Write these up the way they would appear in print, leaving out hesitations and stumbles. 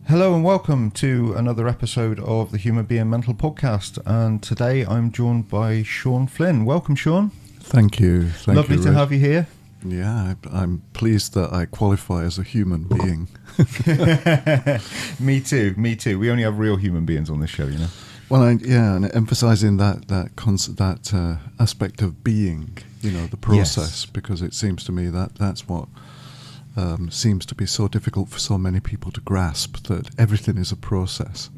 Hello and welcome to another episode of the Human Being Mental Podcast. And today I'm joined by Sean Flynn. Welcome, Sean. Thank you. Lovely to have you here. Yeah, I'm pleased that I qualify as a human being. Me too. We only have real human beings on this show, you know. Well, and emphasising that aspect of being, the process, because it seems to me that that's what seems to be so difficult for so many people to grasp, that everything is a process.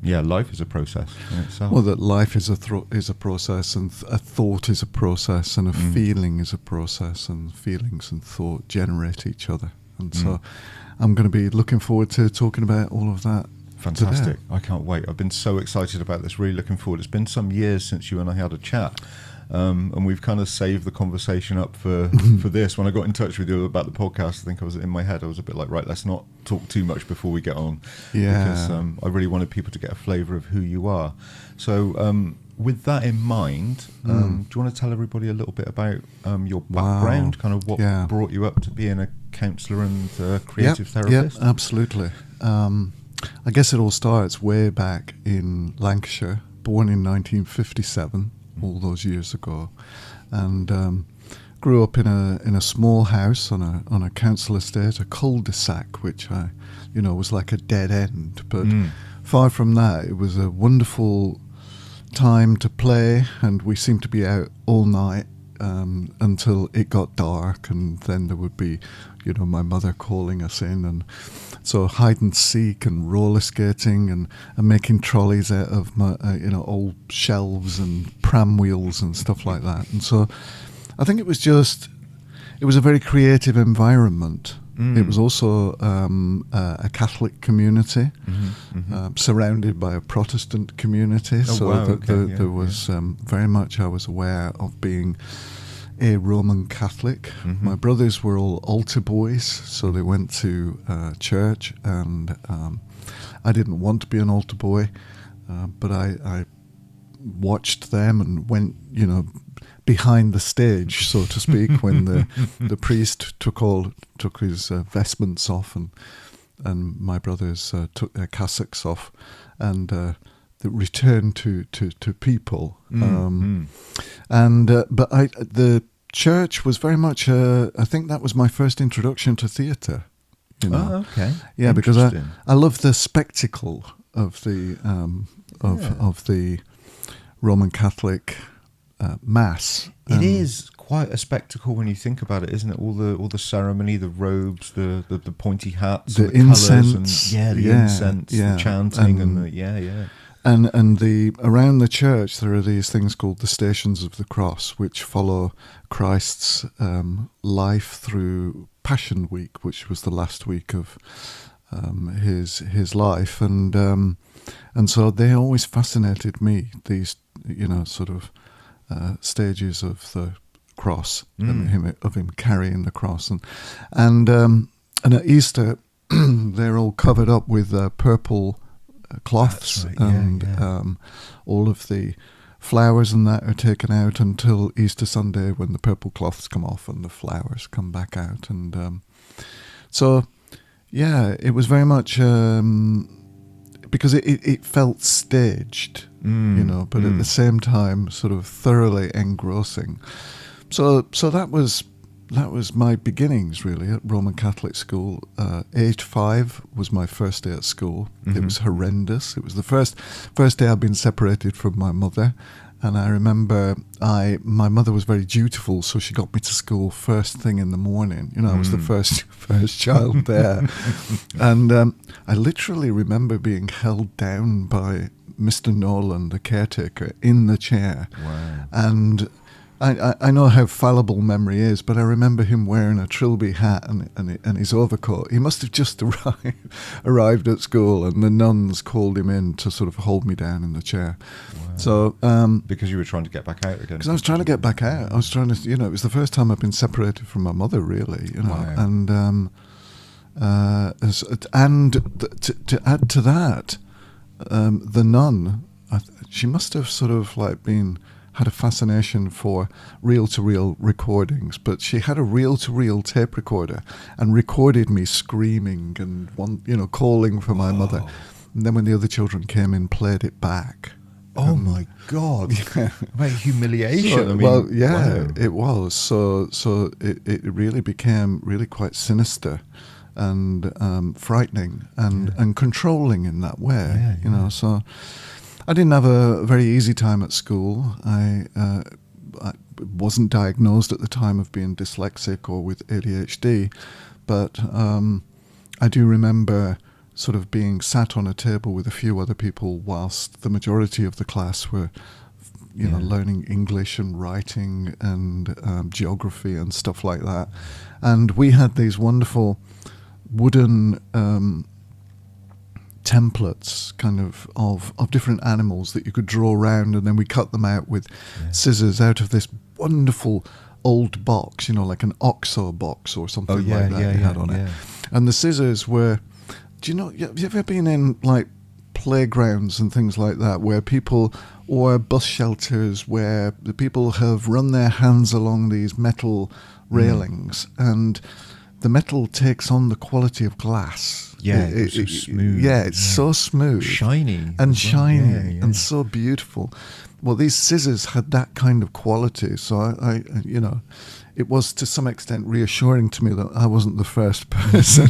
Yeah, life is a process in itself. Well, that life is a process, and a thought is a process, and a feeling is a process, and feelings and thought generate each other. And so I'm going to be looking forward to talking about all of that. Fantastic. Today. I can't wait. I've been so excited about this, really looking forward. It's been some years since you and I had a chat. And we've kind of saved the conversation up for this. When I got in touch with you about the podcast, I think I was in my head, I was a bit like, right, let's not talk too much before we get on. Yeah. Because I really wanted people to get a flavour of who you are. So with that in mind, do you want to tell everybody a little bit about your background, kind of what brought you up to being a counsellor and creative therapist? Yeah, absolutely. I guess it all starts way back in Lancashire, born in 1957. All those years ago, and grew up in a small house on a council estate, a cul-de-sac, which was like a dead end. But far from that, it was a wonderful time to play, and we seemed to be out all night until it got dark, and then there would be, my mother calling us in, and so hide and seek and roller skating and making trolleys out of my, old shelves and pram wheels and stuff like that. And so I think it was a very creative environment. It was also a Catholic community, surrounded by a Protestant community. There was very much, I was aware of being a Roman Catholic. My brothers were all altar boys, so they went to church, and I didn't want to be an altar boy, but I watched them and went, behind the stage, so to speak, when the priest took his vestments off, and my brothers took their cassocks off, and the return to people. But the church was very much, I think that was my first introduction to theatre. Oh, okay. Yeah, because I love the spectacle of the of the Roman Catholic mass. It is quite a spectacle when you think about it, isn't it? All the ceremony, the robes, the pointy hats, the incense, and incense, the chanting, and the around the church there are these things called the Stations of the Cross, which follow Christ's life through Passion Week, which was the last week of his life, and so they always fascinated me. These sort of stages of the cross, and him carrying the cross, and at Easter they're all covered up with purple cloths, all of the flowers and that are taken out until Easter Sunday, when the purple cloths come off and the flowers come back out, and so it was very much because it felt staged, but at the same time sort of thoroughly engrossing. So that was my beginnings, really, at Roman Catholic school. Aged 5 was my first day at school. It was horrendous. It was the first day I'd been separated from my mother. And I remember my mother was very dutiful, so she got me to school first thing in the morning. I was the first child there. And I literally remember being held down by Mr. Nolan, the caretaker, in the chair. Wow. And I know how fallible memory is, but I remember him wearing a trilby hat and his overcoat. He must have just arrived at school, and the nuns called him in to sort of hold me down in the chair. Wow. So because you were trying to get back out again. Because I was trying to get back out. I was trying to, it was the first time I've been separated from my mother, really. Wow. And to add to that, the nun, she must have sort of like been had a fascination for reel-to-reel recordings, but she had a reel-to-reel tape recorder and recorded me screaming and calling for my mother. And then when the other children came in, played it back. Oh my God! Yeah. What humiliation! Wow. It was. So it really became really quite sinister and frightening and controlling in that way. So I didn't have a very easy time at school. I wasn't diagnosed at the time of being dyslexic or with ADHD, but I do remember sort of being sat on a table with a few other people whilst the majority of the class were learning English and writing and geography and stuff like that. And we had these wonderful wooden templates kind of different animals that you could draw around, and then we cut them out with scissors out of this wonderful old box, like an OXO box or something like that you had on it. And the scissors were, have you ever been in like playgrounds and things like that where people, or bus shelters where the people have run their hands along these metal railings and the metal takes on the quality of glass. Yeah, it's so smooth. Yeah, it's so smooth. Shiny. And shiny and so beautiful. Well, these scissors had that kind of quality. So I it was to some extent reassuring to me that I wasn't the first person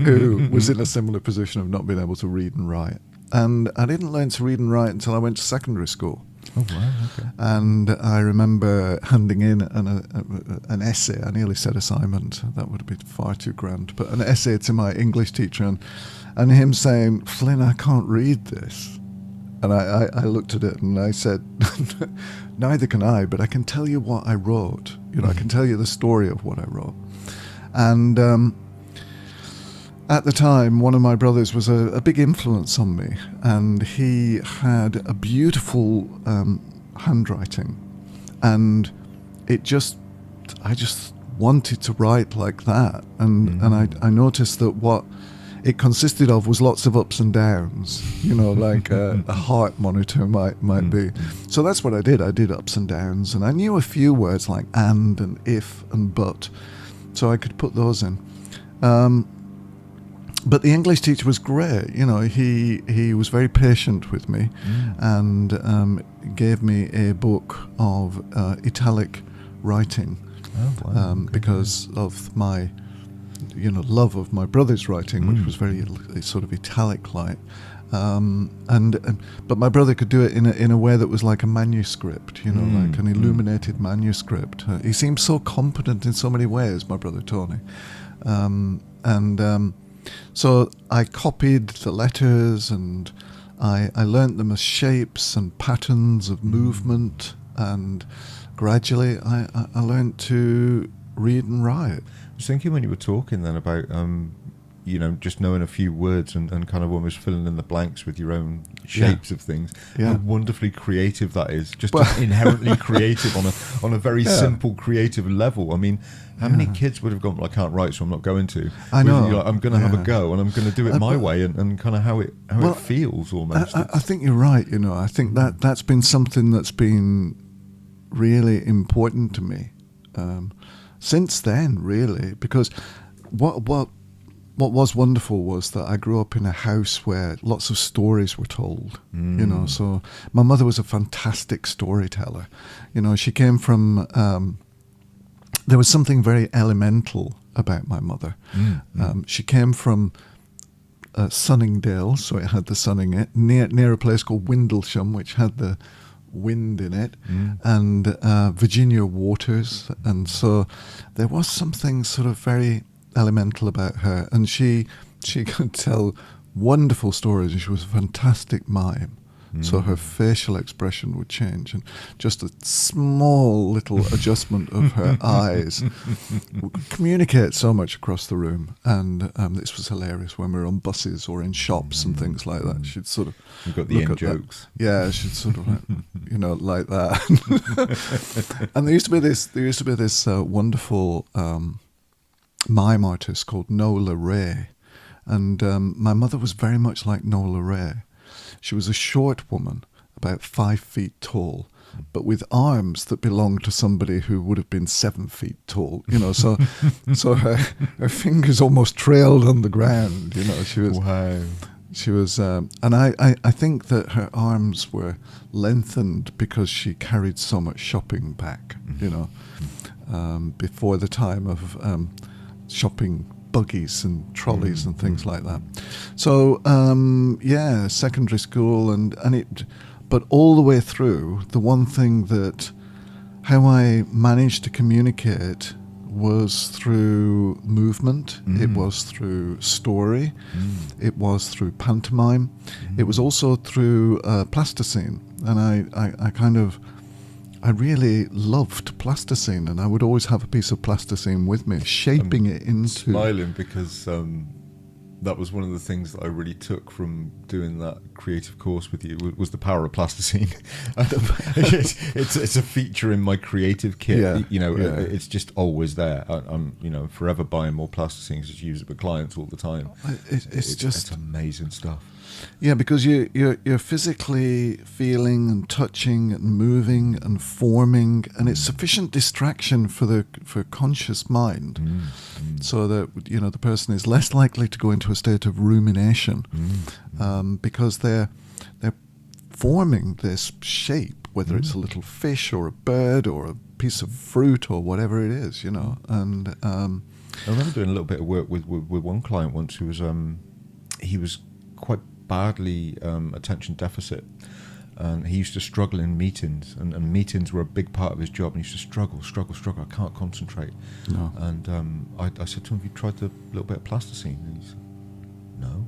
who was in a similar position of not being able to read and write. And I didn't learn to read and write until I went to secondary school. Oh, wow, okay. And I remember handing in an essay. I nearly said assignment. That would have been far too grand. But an essay to my English teacher and him saying, "Flynn, I can't read this." And I looked at it and I said, "Neither can I, but I can tell you what I wrote. I can tell you the story of what I wrote." And at the time, one of my brothers was a big influence on me, and he had a beautiful handwriting, and I just wanted to write like that, and I noticed that what it consisted of was lots of ups and downs, like a heart monitor might be. So that's what I did. I did ups and downs, and I knew a few words like and if and but, so I could put those in. But the English teacher was great. He was very patient with me and gave me a book of italic writing because of my love of my brother's writing, which was very sort of italic-like. But my brother could do it in a way that was like a manuscript, like an illuminated manuscript. He seemed so competent in so many ways, my brother Tony. So I copied the letters and I learnt them as shapes and patterns of movement, and gradually I learnt to read and write. I was thinking when you were talking then about just knowing a few words and kind of almost filling in the blanks with your own shapes of things. How wonderfully creative that is. Just inherently creative on a very simple creative level. I mean, how many kids would have gone, "Well, I can't write, so I'm not going to." I know. I'm going to have a go, and I'm going to do it my way, and kind of how it feels almost. I think you're right. I think that's been something that's been really important to me since then, really, because what was wonderful was that I grew up in a house where lots of stories were told, so my mother was a fantastic storyteller. She came from, there was something very elemental about my mother. She came from Sunningdale, so it had the sun in it, near a place called Windlesham, which had the wind in it, and Virginia waters, and so there was something sort of very elemental about her, and she could tell wonderful stories, and she was a fantastic mime. So her facial expression would change, and just a small little adjustment of her eyes would communicate so much across the room. And this was hilarious when we were on buses or in shops and things like that. She'd sort of you got the in-jokes. Yeah, she'd sort of like, like that. And there used to be this wonderful mime artist called Nola Ray, and my mother was very much like Nola Ray. She was a short woman, about 5 feet tall, but with arms that belonged to somebody who would have been 7 feet tall. So so her fingers almost trailed on the ground. She was. Wow. She was, and I think that her arms were lengthened because she carried so much shopping back, before the time of shopping buggies and trolleys and things like that. So, secondary school but all the way through, the one thing that, how I managed to communicate was through movement, it was through story, it was through pantomime, it was also through plasticine. And I really loved plasticine, and I would always have a piece of plasticine with me, shaping it into... Smiling because that was one of the things that I really took from doing that creative course with you, was the power of plasticine. It's a feature in my creative kit. It's just always there. I'm forever buying more plasticine, just use it with clients all the time. It's amazing stuff. Yeah, because you're physically feeling and touching and moving and forming, and it's sufficient distraction for conscious mind, so that the person is less likely to go into a state of rumination, because they're forming this shape, whether it's a little fish or a bird or a piece of fruit or whatever it is, And I remember doing a little bit of work with one client once who was he was quite badly attention deficit, and he used to struggle in meetings, and meetings were a big part of his job, and he used to struggle. I can't concentrate. No. And I said to him, have you tried a little bit of plasticine? And he said, no.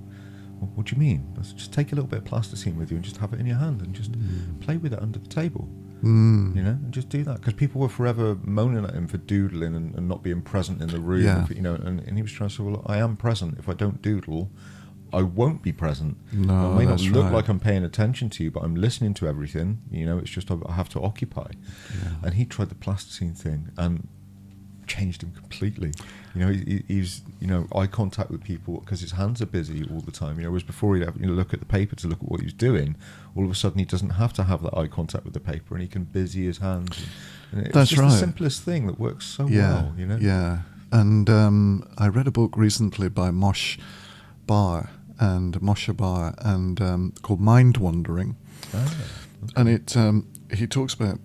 Well, what do you mean? I said, just take a little bit of plasticine with you and just have it in your hand and just play with it under the table. And just do that, because people were forever moaning at him for doodling and not being present in the room. And he was trying to say, well, I am present. If I don't doodle, I won't be present. No, I may not look right. like I'm paying attention to you, but I'm listening to everything. It's just I have to occupy. Yeah. And he tried the plasticine thing and changed him completely. He's eye contact with people because his hands are busy all the time. Whereas before he'd have look at the paper to look at what he was doing. All of a sudden he doesn't have to have that eye contact with the paper, and he can busy his hands. And it's That's just right. the simplest thing that works so well. Yeah. And I read a book recently by Moshe Bar called Mind Wandering, and he talks about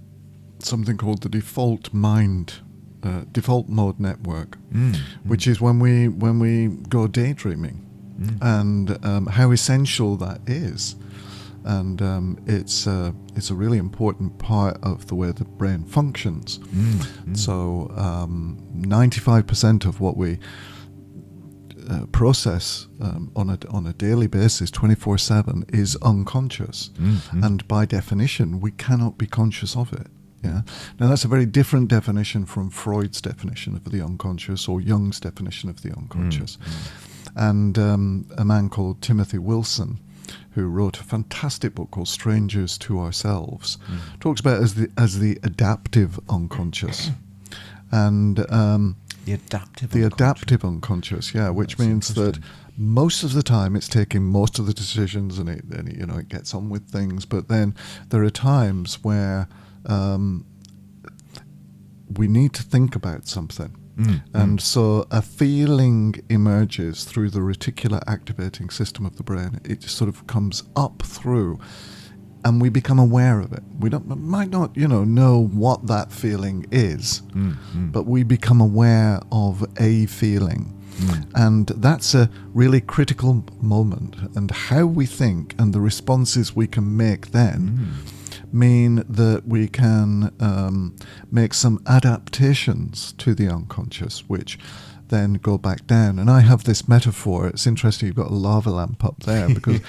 something called the default mode network, which is when we go daydreaming, and how essential that is, and it's a really important part of the way the brain functions. So 95% of what we process on a daily basis 24/7 is unconscious, and by definition we cannot be conscious of it. Now that's a very different definition from Freud's definition of the unconscious or Jung's definition of the unconscious. And a man called Timothy Wilson, who wrote a fantastic book called Strangers to Ourselves, talks about it as the adaptive unconscious. And The adaptive unconscious, which means that most of the time it's taking most of the decisions, and it gets on with things. But then there are times where we need to think about something, and so a feeling emerges through the reticular activating system of the brain. It just sort of comes up through, and we become aware of it. We might not, know what that feeling is, but we become aware of a feeling. And that's a really critical moment. And how we think and the responses we can make then mean that we can make some adaptations to the unconscious, which then go back down. And I have this metaphor. It's interesting you've got a lava lamp up there, because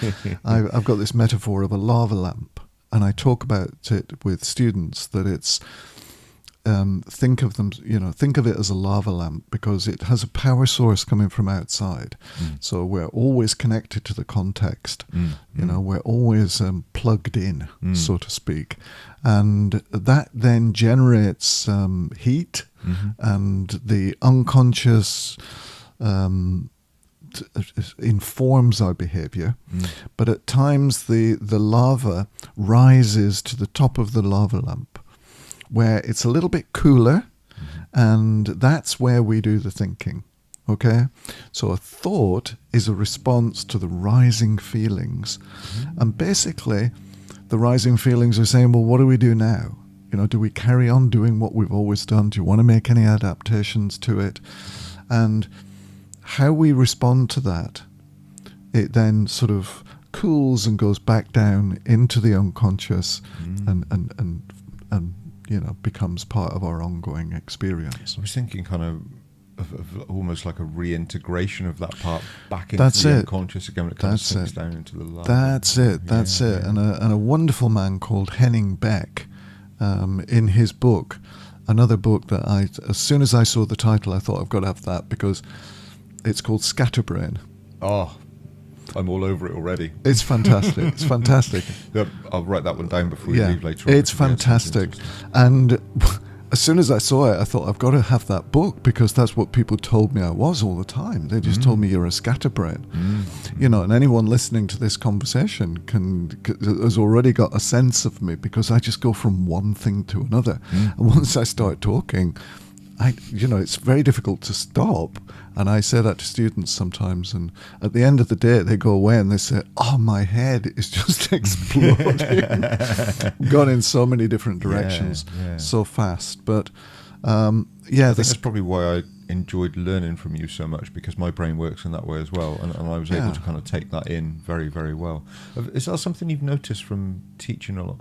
I've got this metaphor of a lava lamp, and I talk about it with students that it's think of it as a lava lamp, because it has a power source coming from outside. So we're always connected to the context. We're always plugged in, so to speak, and that then generates heat, and the unconscious informs our behavior. But at times the lava rises to the top of the lava lamp, where it's a little bit cooler, and that's where we do the thinking. Okay? So a thought is a response to the rising feelings. And basically, the rising feelings are saying, well, what do we do now? Do we carry on doing what we've always done? Do you want to make any adaptations to it? And how we respond to that, it then sort of cools and goes back down into the unconscious and becomes part of our ongoing experience. I was thinking kind of almost like a reintegration of that part back into the unconscious again when it kind of sinks down into the lava. That's it. And a wonderful man called Henning Beck, in his book, another book that as soon as I saw the title, I thought I've got to have that because it's called Scatterbrain. Oh, I'm all over it already. It's fantastic. It's fantastic. I'll write that one down before you leave later on. It's fantastic. And as soon as I saw it, I thought, I've got to have that book because that's what people told me I was all the time. They just told me you're a scatterbrain. And anyone listening to this conversation has already got a sense of me because I just go from one thing to another. And once I start talking, it's very difficult to stop. And I say that to students sometimes, and at the end of the day, they go away and they say, "Oh, my head is just exploding." Gone in so many different directions so fast. But I think that's probably why I enjoyed learning from you so much, because my brain works in that way as well, and I was able to kind of take that in very, very well. Is that something you've noticed from teaching a lot?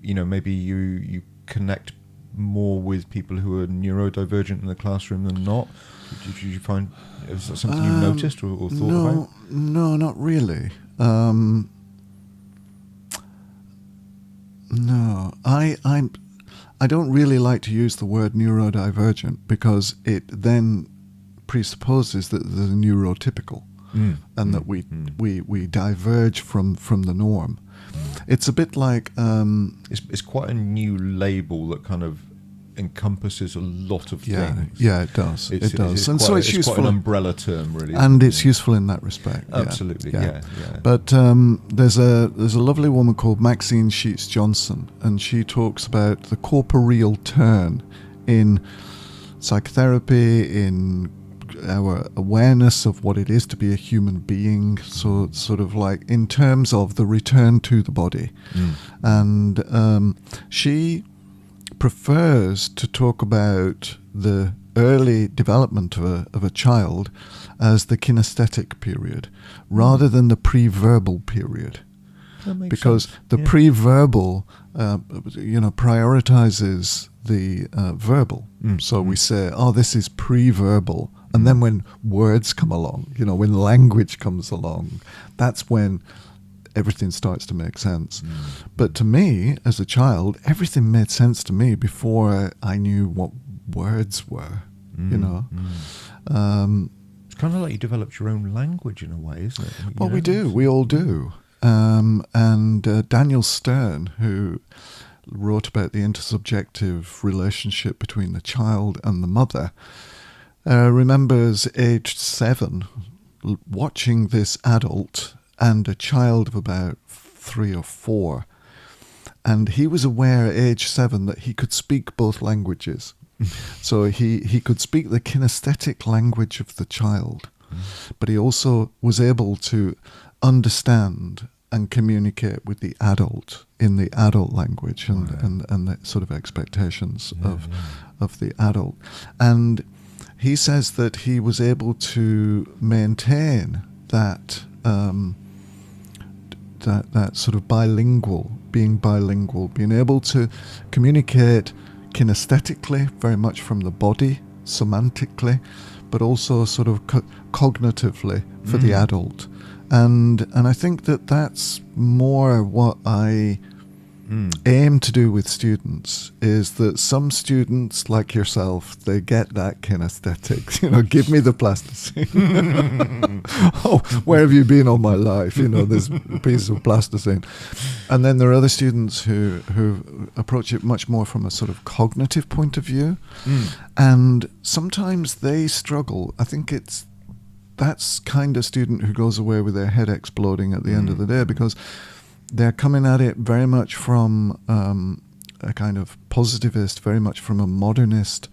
Maybe you connect more with people who are neurodivergent in the classroom than not? Did you find, is that something you've noticed or thought about? No, not really. No, I don't really like to use the word neurodivergent because it then presupposes that they're neurotypical and that we diverge from the norm. It's a bit like it's quite a new label that kind of encompasses a lot of things. Yeah, it does. It does, and so it's useful. Quite an umbrella term, really, and it's useful in that respect. Absolutely, yeah. But there's a lovely woman called Maxine Sheets Johnson, and she talks about the corporeal turn in psychotherapy, in our awareness of what it is to be a human being, so sort of like in terms of the return to the body. And she prefers to talk about the early development of a child as the kinesthetic period rather than the pre-verbal period. Because sense. The pre-verbal prioritizes the verbal. So we say, this is pre-verbal. And then when words come along, when language comes along, that's when everything starts to make sense. But to me, as a child, everything made sense to me before I knew what words were, It's kind of like you developed your own language in a way, isn't it? Well, we do. We all do. And Daniel Stern, who wrote about the intersubjective relationship between the child and the mother, remembers aged 7 watching this adult and a child of about 3 or 4. And he was aware at age 7 that he could speak both languages. So he could speak the kinesthetic language of the child, but he also was able to understand and communicate with the adult in the adult language and the sort of expectations of the adult. And he says that he was able to maintain that that sort of being able to communicate kinesthetically, very much from the body, semantically, but also sort of cognitively for the adult. And I think that that's more what I aim to do with students, is that some students, like yourself, they get that kinesthetic, give me the plasticine. Oh, where have you been all my life? There's a piece of plasticine. And then there are other students who approach it much more from a sort of cognitive point of view. And sometimes they struggle. I think that's kind of student who goes away with their head exploding at the end of the day, because they're coming at it very much from a kind of positivist, very much from a modernist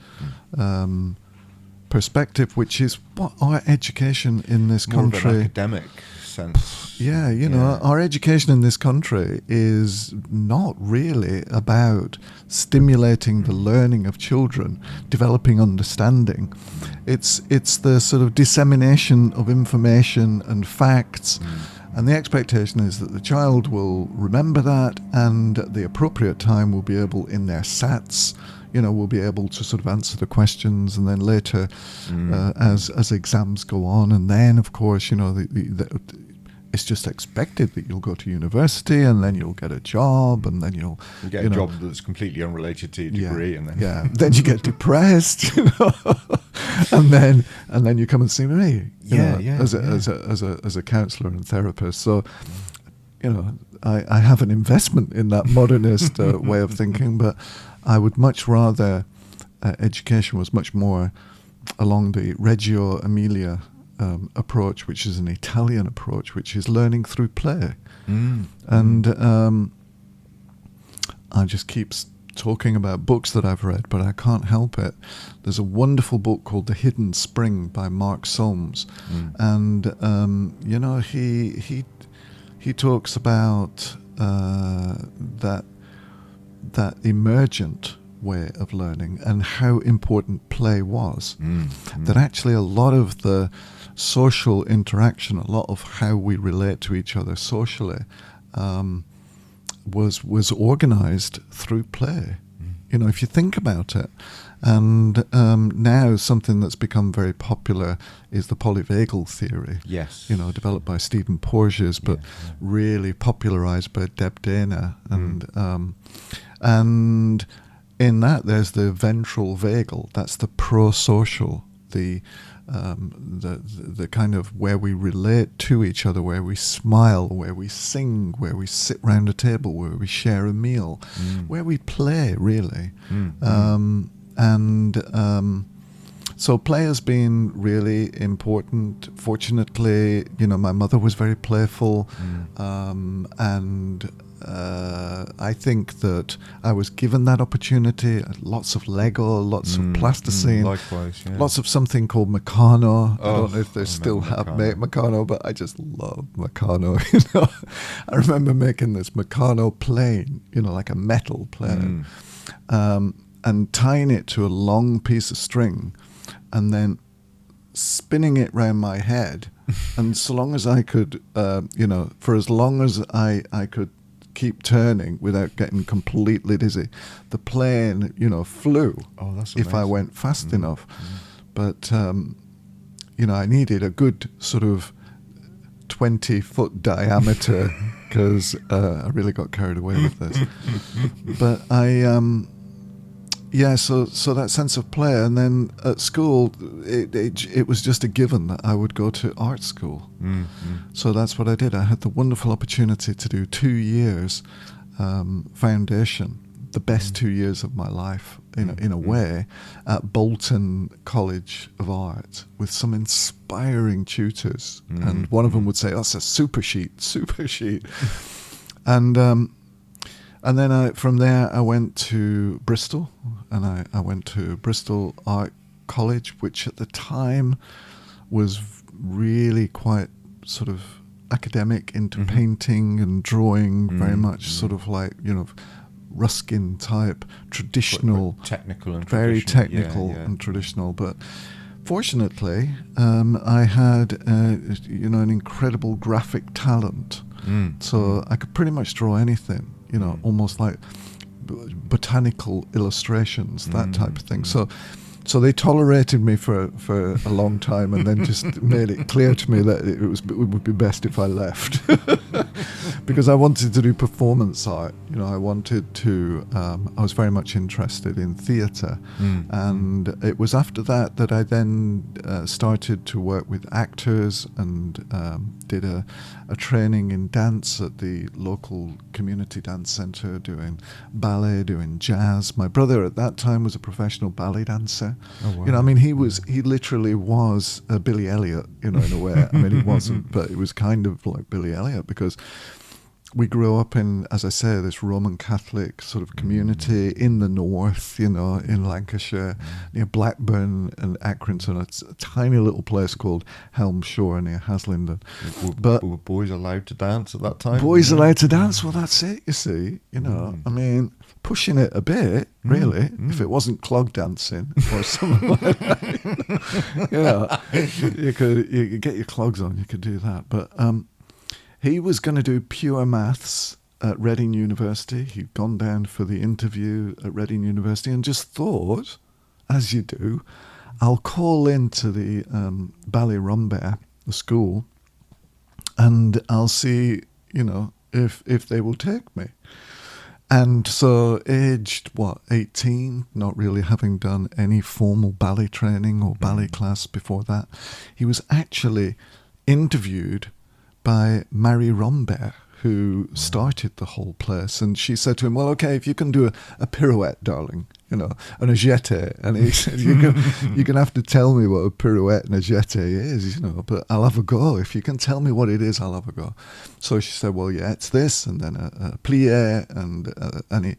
perspective, which is what our education in this country... More of an academic sense. Yeah, you know, our education in this country is not really about stimulating the learning of children, developing understanding. It's the sort of dissemination of information and facts, and the expectation is that the child will remember that, and at the appropriate time will be able, in their SATs, you know, will be able to sort of answer the questions, and then later, as exams go on, and then of course, you know, it's just expected that you'll go to university, and then you'll get a job, and then you'll get a job that's completely unrelated to your degree, and then then you get depressed, you know, and then you come and see me, as a counsellor and therapist. So, you know, I have an investment in that modernist way of thinking, but I would much rather education was much more along the Reggio Emilia approach, which is an Italian approach, which is learning through play. And I just keep talking about books that I've read, but I can't help it. There's a wonderful book called The Hidden Spring by Mark Solms, and you know, he talks about that emergent way of learning and how important play was. That actually a lot of the social interaction, a lot of how we relate to each other socially, was organized through play. You know, if you think about it. And now something that's become very popular is the polyvagal theory. Yes. You know, developed by Stephen Porges, but really popularized by Deb Dana. And in that, there's the ventral vagal. That's the pro-social, the kind of where we relate to each other, where we smile, where we sing, where we sit round a table, where we share a meal, where we play, really. So play has been really important. Fortunately, you know, my mother was very playful, and I think that I was given that opportunity. Lots of Lego, lots of plasticine, likewise, lots of something called Meccano. I don't know if they still make Meccano, but I just love Meccano. You know, I remember making this Meccano plane, you know, like a metal plane, and tying it to a long piece of string, and then spinning it round my head. And so long as I could, you know, for as long as I could keep turning without getting completely dizzy, the plane, you know, flew. Oh, that's if I went fast enough. But, you know, I needed a good sort of 20-foot diameter because I really got carried away with this. But so that sense of play, and then at school, it was just a given that I would go to art school. So that's what I did. I had the wonderful opportunity to do 2 years foundation, the best 2 years of my life, in a way, at Bolton College of Art with some inspiring tutors. And one of them would say, "Oh, it's a super sheet." And then from there I went to Bristol, and I went to Bristol Art College, which at the time was really quite sort of academic, into painting and drawing, very much sort of like, you know, Ruskin type, traditional, technical and very technical and traditional. But fortunately, I had you know, an incredible graphic talent, so I could pretty much draw anything. You know, almost like botanical illustrations, that type of thing. So they tolerated me for a long time, and then just made it clear to me that it would be best if I left, because I wanted to do performance art. You know, I wanted to. I was very much interested in theatre, and it was after that I then started to work with actors and did a training in dance at the local community dance centre, doing ballet, doing jazz. My brother at that time was a professional ballet dancer. Oh, wow. You know, I mean, he literally was Billy Elliot, you know, in a way. I mean, he wasn't, but it was kind of like Billy Elliot, because we grew up in, as I say, this Roman Catholic sort of community in the north, in Lancashire, near Blackburn and Accrington. It's a tiny little place called Helmshore near Haslingden. But were boys allowed to dance at that time? Boys allowed to dance? Well, that's it, you see. I mean, pushing it a bit, really, if it wasn't clog dancing or something like that. You could get your clogs on, you could do that. But he was going to do pure maths at Reading University. He'd gone down for the interview at Reading University and just thought, as you do, I'll call into the Ballyrumbear, the school, and I'll see, if they will take me. And so aged, 18, not really having done any formal ballet training or ballet class before that, he was actually interviewed by Marie Rombert, who started the whole place. And she said to him, well, okay, if you can do a pirouette, darling, and a jeté. And he said, you're going to have to tell me what a pirouette and a jeté is, but I'll have a go. If you can tell me what it is, I'll have a go. So she said, well, yeah, it's this, and then a plié, and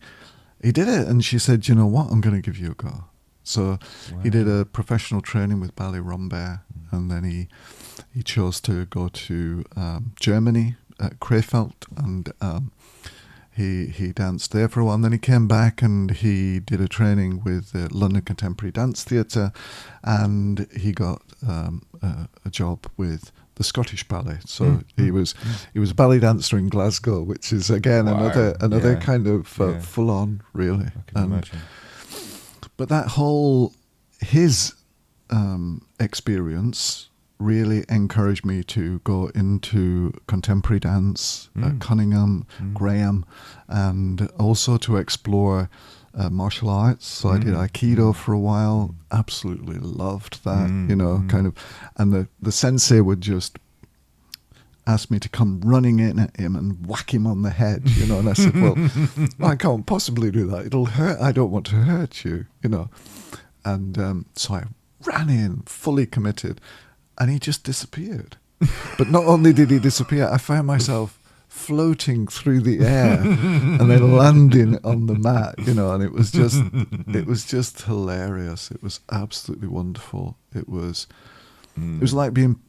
he did it. And she said, you know what, I'm going to give you a go. So he did a professional training with Ballet Rombert, and then he chose to go to Germany at Krefeld, and he danced there for a while. And then he came back and he did a training with the London Contemporary Dance Theatre, and he got a job with the Scottish Ballet. So he was a ballet dancer in Glasgow, which is again another kind of full on, really. I can imagine. But that whole his experience really encouraged me to go into contemporary dance at Cunningham, Graham, and also to explore martial arts. So I did Aikido for a while, absolutely loved that, kind of, and the sensei would just ask me to come running in at him and whack him on the head, and I said, well, I can't possibly do that. It'll hurt. I don't want to hurt you, And so I ran in, fully committed, and he just disappeared. But not only did he disappear, I found myself floating through the air and then landing on the mat, and it was just hilarious. It was absolutely wonderful. It was like being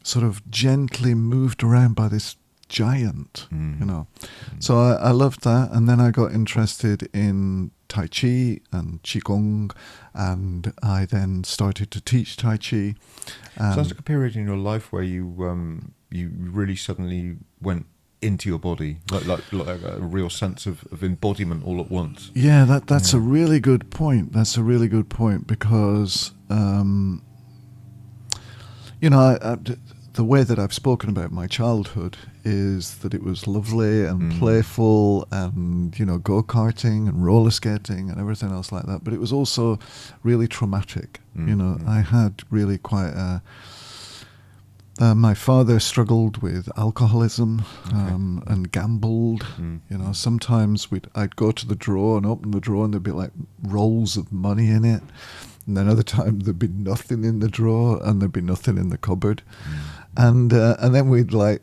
sort of gently moved around by this giant, So I loved that, and then I got interested in Tai Chi and Qigong, and I then started to teach Tai Chi. So that's like a period in your life where you really suddenly went into your body, like a real sense of embodiment all at once. Yeah, that's a really good point. That's a really good point because, the way that I've spoken about my childhood is that it was lovely and playful and, go-karting and roller skating and everything else like that. But it was also really traumatic. I had really quite my father struggled with alcoholism and gambled. Sometimes I'd go to the drawer and open the drawer and there'd be like rolls of money in it. And then other times there'd be nothing in the drawer and there'd be nothing in the cupboard. And then we'd have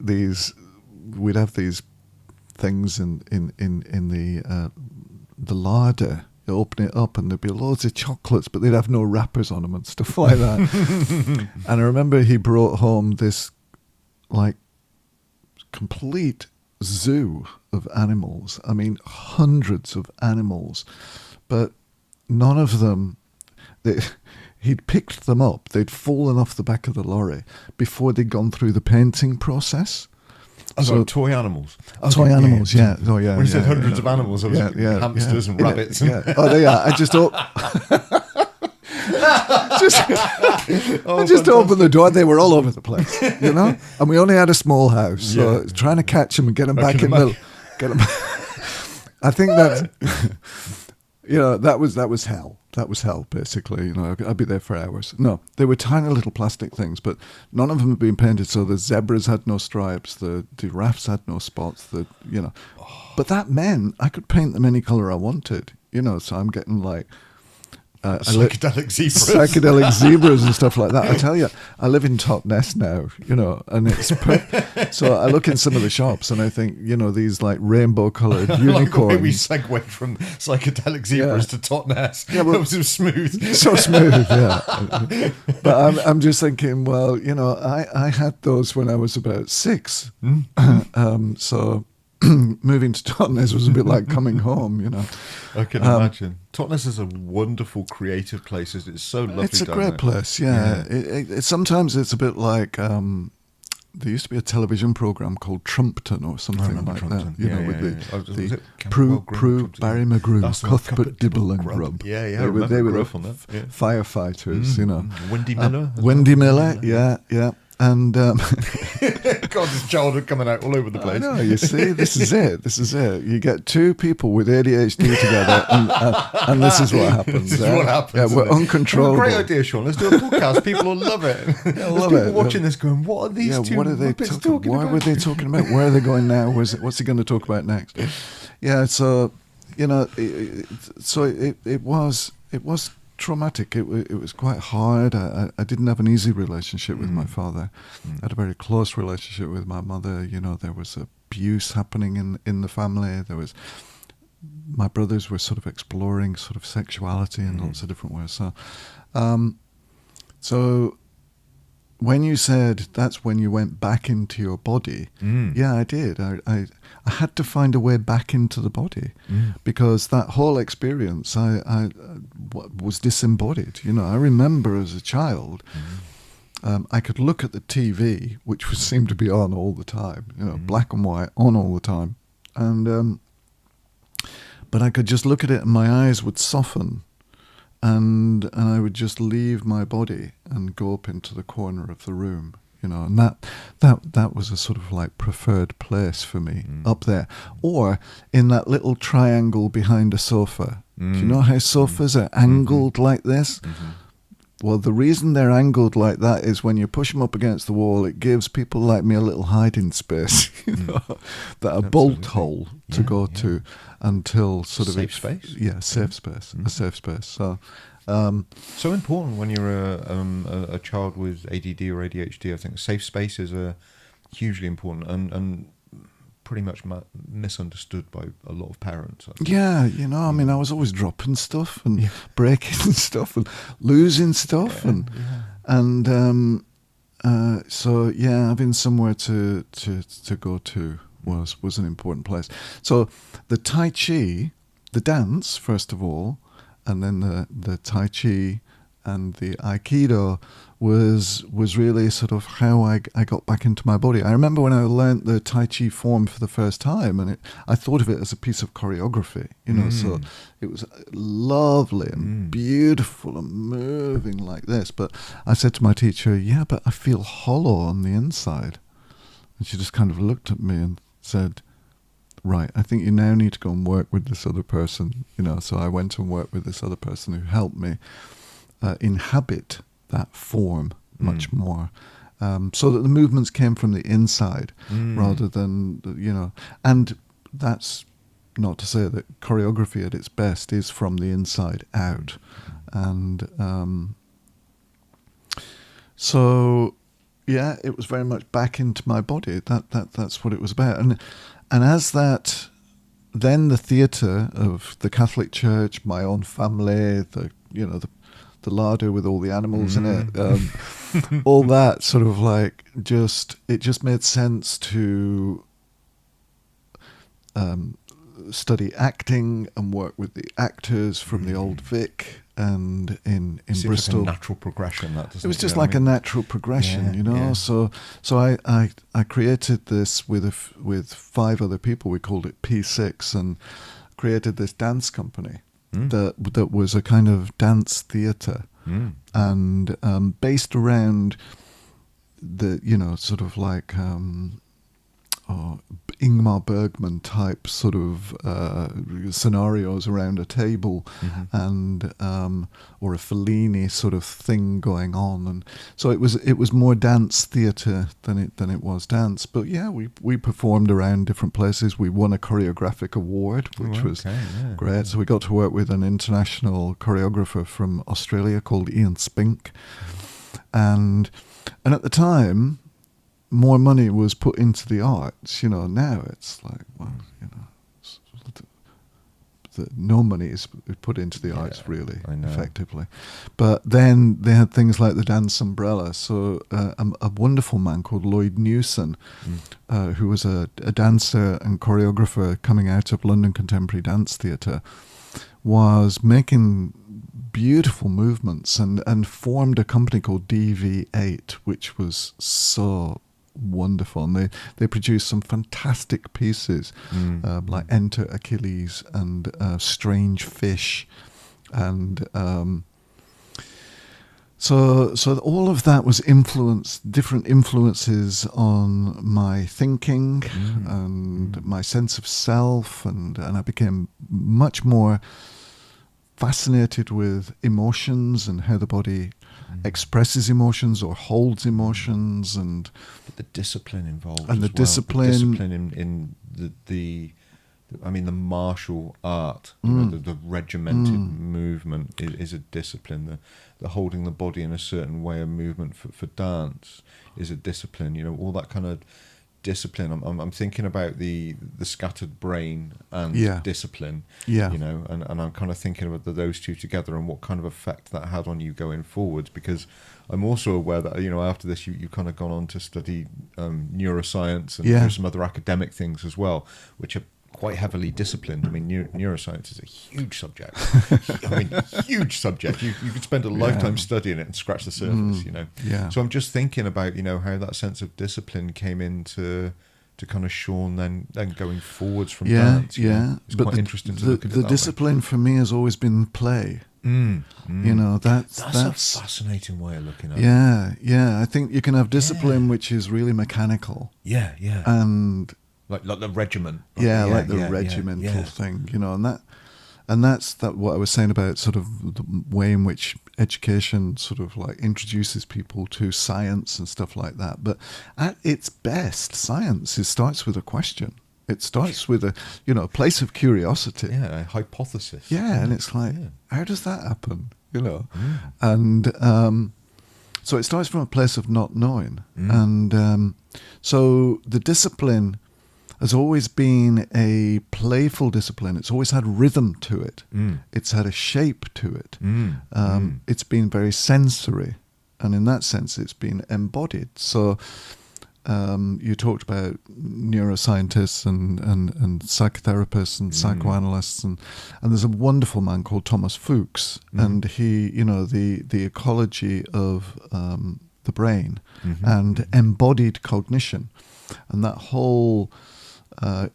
these things in the larder. You open it up and there'd be loads of chocolates, but they'd have no wrappers on them and stuff like that. And I remember he brought home this like complete zoo of animals. I mean, hundreds of animals, but none of them. He'd picked them up. They'd fallen off the back of the lorry before they'd gone through the painting process. So toy animals. Toy animals, yeah. Oh, yeah. When you said hundreds of animals, I was hamsters and rabbits. Oh, they are. I just opened the door. They were all over the place, And we only had a small house, so trying to catch them and get them back in the. Get them. I think that. That was hell. That was hell, basically. I'd be there for hours. No, they were tiny little plastic things, but none of them had been painted. So the zebras had no stripes, the giraffes had no spots. But that meant I could paint them any color I wanted. So I'm getting like psychedelic zebras. Psychedelic zebras and stuff like that. I tell you, I live in Totnes now, and it's so I look in some of the shops and I think, these like rainbow-coloured unicorns. Like the way we segue from psychedelic zebras to Totnes. Yeah, well, it was smooth. So smooth, yeah. But I'm just thinking, well, I had those when I was about 6. So moving to Totnes was a bit like coming home, I can imagine. Totnes is a wonderful creative place. It's so lovely. It's a great place, yeah. Sometimes it's a bit like there used to be a television program called Trumpton or something like Trumpton. that. With the Prue, Barry McGrew, Cuthbert Dibble and Grub. Yeah, they were the firefighters, Wendy Miller. Wendy Miller, yeah. And God, this childhood coming out all over the place. I know, you see, this is it. You get 2 people with ADHD together, and this is what happens. This is what happens. Yeah, we're uncontrollable. Great idea, Sean. Let's do a podcast. People will love it. There's people watching this going, what are these two what are they talking about? Why were they talking about? Where are they going now? What's he going to talk about next? Yeah, so, it was traumatic. It was quite hard. I didn't have an easy relationship with my father. I had a very close relationship with my mother. There was abuse happening in the family. My brothers were sort of exploring sort of sexuality in lots of different ways. So when you said that's when you went back into your body, yeah, I did. I had to find a way back into the body because that whole experience I was disembodied. I remember as a child, I could look at the TV, which seemed to be on all the time, black and white, on all the time, and but I could just look at it and my eyes would soften. And I would just leave my body and go up into the corner of the room, and that was a sort of like preferred place for me, up there, or in that little triangle behind a sofa. Do you know how sofas are angled like this? Well, the reason they're angled like that is when you push them up against the wall, it gives people like me a little hiding space, a bolt hole to go to until sort of safe space. Yeah, safe space, a safe space. So, so important when you're a child with ADD or ADHD. I think safe spaces are hugely important and pretty much misunderstood by a lot of parents. Yeah, I mean, I was always dropping stuff and breaking stuff and losing stuff so having somewhere to go to was an important place. So the Tai Chi, the dance first of all, and then the Tai Chi and the Aikido was really sort of how I got back into my body. I remember when I learnt the Tai Chi form for the first time, and I thought of it as a piece of choreography, so it was lovely and beautiful and moving like this. But I said to my teacher, yeah, but I feel hollow on the inside. And she just kind of looked at me and said, right, I think you now need to go and work with this other person, So I went and worked with this other person who helped me inhabit that form much more, so that the movements came from the inside rather than, and that's not to say that choreography at its best is from the inside out. And so, yeah, it was very much back into my body. That's what it was about. And as that, then the theatre of the Catholic Church, my own family, the larder with all the animals in it, all that sort of like it just made sense to study acting and work with the actors from the Old Vic and in Bristol. Like a natural progression. It was just like a natural progression, Yeah. So I created this with 5 other people. We called it P6 and created this dance company. That was a kind of dance theatre and based around the sort of like Ingmar Bergman type sort of scenarios around a table, and or a Fellini sort of thing going on, and so it was more dance theatre than it was dance. But yeah, we performed around different places. We won a choreographic award, which was great. So we got to work with an international choreographer from Australia called Ian Spink, and at the time, more money was put into the arts. Now it's like, well, no money is put into the arts, really, effectively. But then they had things like the Dance Umbrella. So a wonderful man called Lloyd Newson, who was a dancer and choreographer coming out of London Contemporary Dance Theatre, was making beautiful movements and formed a company called DV8, which was so wonderful, and they produced some fantastic pieces, like Enter Achilles and Strange Fish, and so all of that was different influences on my thinking and my sense of self, and I became much more fascinated with emotions and how the body expresses emotions or holds emotions, and the discipline involved, and the discipline in the martial art, the regimented movement is a discipline. The holding the body in a certain way of movement for dance is a discipline. All that kind of discipline. I'm thinking about the scattered brain and discipline. And I'm kind of thinking about those two together and what kind of effect that had on you going forwards, because I'm also aware that after this you've kind of gone on to study neuroscience and there's some other academic things as well, which are quite heavily disciplined. I mean, neuroscience is a huge subject. Huge subject. You could spend a lifetime studying it and scratch the surface, So I'm just thinking about, how that sense of discipline came into kind of Sean then going forwards from dance. It's but quite interesting to look at the discipline way. For me has always been play. That's a fascinating way of looking at it. I think you can have discipline which is really mechanical. And like the regiment. The regimental thing, and that's what I was saying about sort of the way in which education sort of like introduces people to science and stuff like that. But at its best, science starts with a question. It starts with a place of curiosity. A hypothesis. And it's like, how does that happen? And so it starts from a place of not knowing, and so the discipline has always been a playful discipline. It's always had rhythm to it. It's had a shape to it. It's been very sensory, and in that sense, it's been embodied. So you talked about neuroscientists and psychotherapists and psychoanalysts, and there's a wonderful man called Thomas Fuchs, and he, the ecology of the brain and embodied cognition, and that whole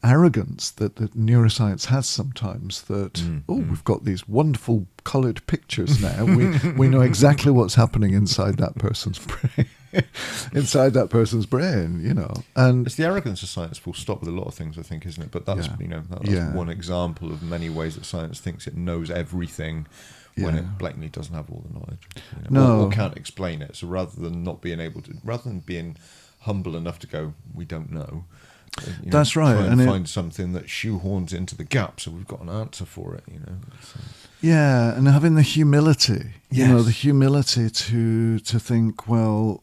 arrogance that neuroscience has sometimes, that we've got these wonderful coloured pictures now. We know exactly what's happening inside that person's brain. And it's the arrogance of science, full stop, with a lot of things, I think, isn't it? But that's that's one example of many ways that science thinks it knows everything when it blatantly doesn't have all the knowledge, or can't explain it. So rather than being humble enough to go, we don't know. That's right, try and find something that shoehorns into the gap, so we've got an answer for it. And having the humility, the humility to think, well,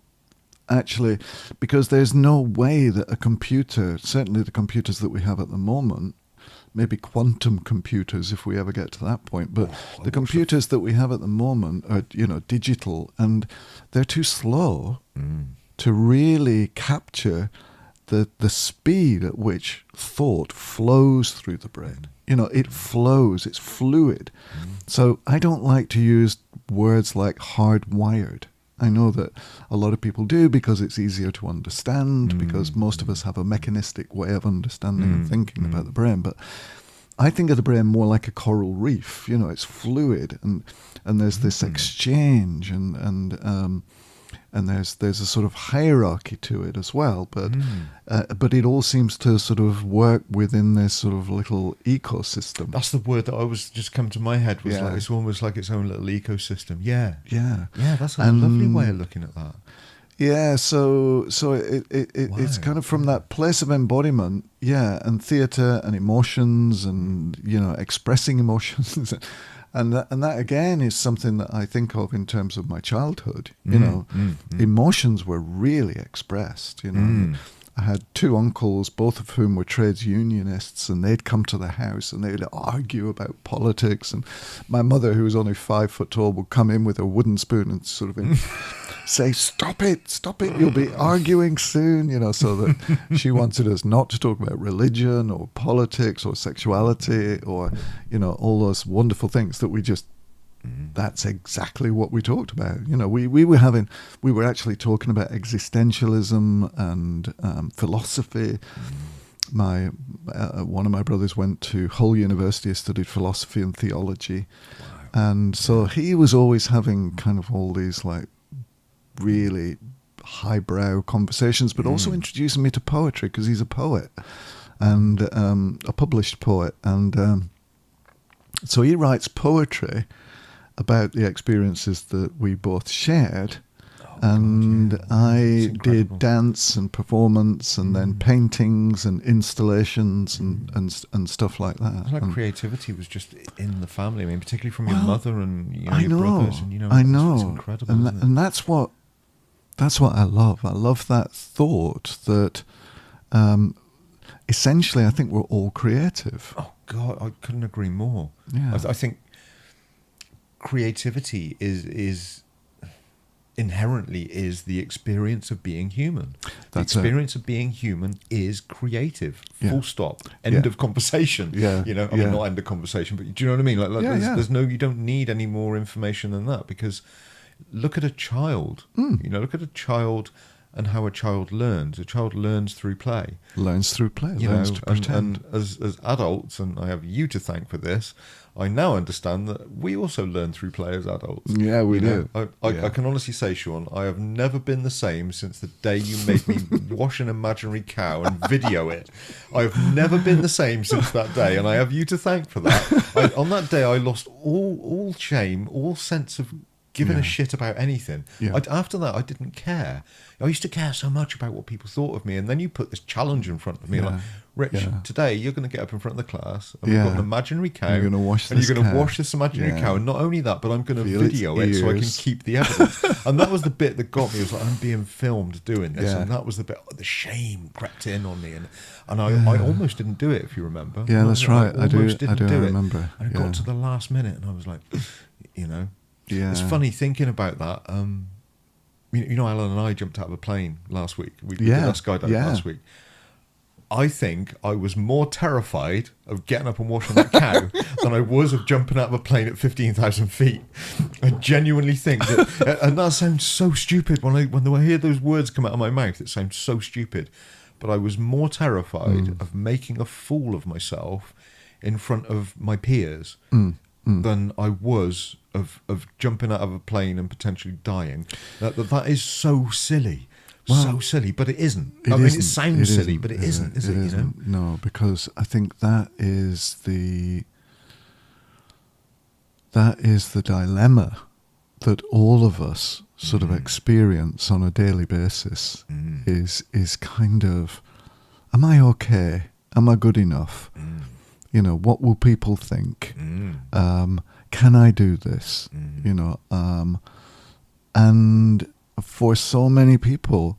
actually, because there's no way that a computer, certainly the computers that we have at the moment, maybe quantum computers if we ever get to that point, but the computers that we have at the moment are, digital, and they're too slow to really capture the speed at which thought flows through the brain. It flows, it's fluid. So I don't like to use words like hardwired. I know that a lot of people do because it's easier to understand, because most of us have a mechanistic way of understanding and thinking about the brain. But I think of the brain more like a coral reef. It's fluid, and there's this exchange, and and there's a sort of hierarchy to it as well. But it all seems to sort of work within this sort of little ecosystem. That's the word that I was just come to my head, was like, it's almost like its own little ecosystem. Yeah. That's a lovely way of looking at that. Yeah, so it's kind of from that place of embodiment, and theatre and emotions and, expressing emotions. And that again is something that I think of in terms of my childhood. Emotions were really expressed, I had two uncles, both of whom were trades unionists, and they'd come to the house and they'd argue about politics. And my mother, who was only 5 foot tall, would come in with a wooden spoon and sort of say, stop it, you'll be arguing soon, so that she wanted us not to talk about religion or politics or sexuality or, all those wonderful things that we just, that's exactly what we talked about. We were actually talking about existentialism and philosophy. One of my brothers went to Hull University and studied philosophy and theology. Wow. And so he was always having kind of all these like really highbrow conversations, but also introducing me to poetry, because he's a poet and a published poet. And so he writes poetry about the experiences that we both shared. I did dance and performance and then paintings and installations and stuff like that. It's like creativity was just in the family. I mean, particularly from your mother and your brothers. And, I know. It's incredible, and that's what I love. I love that thought that essentially I think we're all creative. Oh, God, I couldn't agree more. Yeah. I think creativity is inherently is the experience of being human. The experience of being human is creative. Full stop. End of conversation. Yeah. I mean, not end of conversation, but do you know what I mean? Like there's no, you don't need any more information than that, because look at a child. Look at a child and how a child learns. A child learns through play. Learns to pretend. And as adults, and I have you to thank for this, I now understand that we also learn through play as adults. Yeah, we do. I can honestly say, Sean, I have never been the same since the day you made me wash an imaginary cow and video it. I've never been the same since that day, and I have you to thank for that. On that day, I lost all shame, all sense of giving a shit about anything. After that, I didn't care. I used to care so much about what people thought of me, and then you put this challenge in front of me, like, Rich, today you're going to get up in front of the class, and we've got an imaginary cow, and you're going to wash this imaginary cow, and not only that, but I'm going to video it so I can keep the evidence. And that was the bit that got me. It was like, I'm being filmed doing this, and that was the bit. The shame crept in on me, and I almost didn't do it, if you remember. Yeah, that's right. I do remember. And it got to the last minute, and I was like, it's funny thinking about that. Alan and I jumped out of a plane last week. We did our skydiving last week. I think I was more terrified of getting up and washing that cow than I was of jumping out of a plane at 15,000 feet. I genuinely think that, and that sounds so stupid when I hear those words come out of my mouth. It sounds so stupid, but I was more terrified of making a fool of myself in front of my peers than I was of jumping out of a plane and potentially dying. That is so silly. So silly, but it isn't. It sounds silly, but it isn't, is it? No, because I think that is the dilemma that all of us sort of experience on a daily basis. Is kind of, am I okay? Am I good enough? What will people think? Can I do this? And for so many people,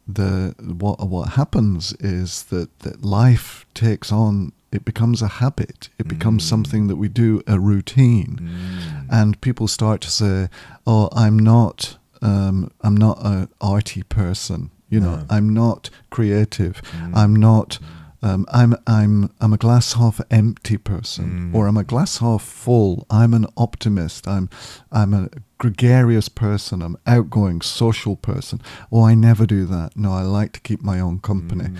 what happens is that life takes on, it becomes a habit. It becomes something that we do, a routine, and people start to say, "Oh, I'm not an arty person. I'm not creative. I'm not." I'm a glass half empty person, or I'm a glass half full. I'm an optimist. I'm a gregarious person. I'm outgoing, social person. Oh, I never do that. No, I like to keep my own company.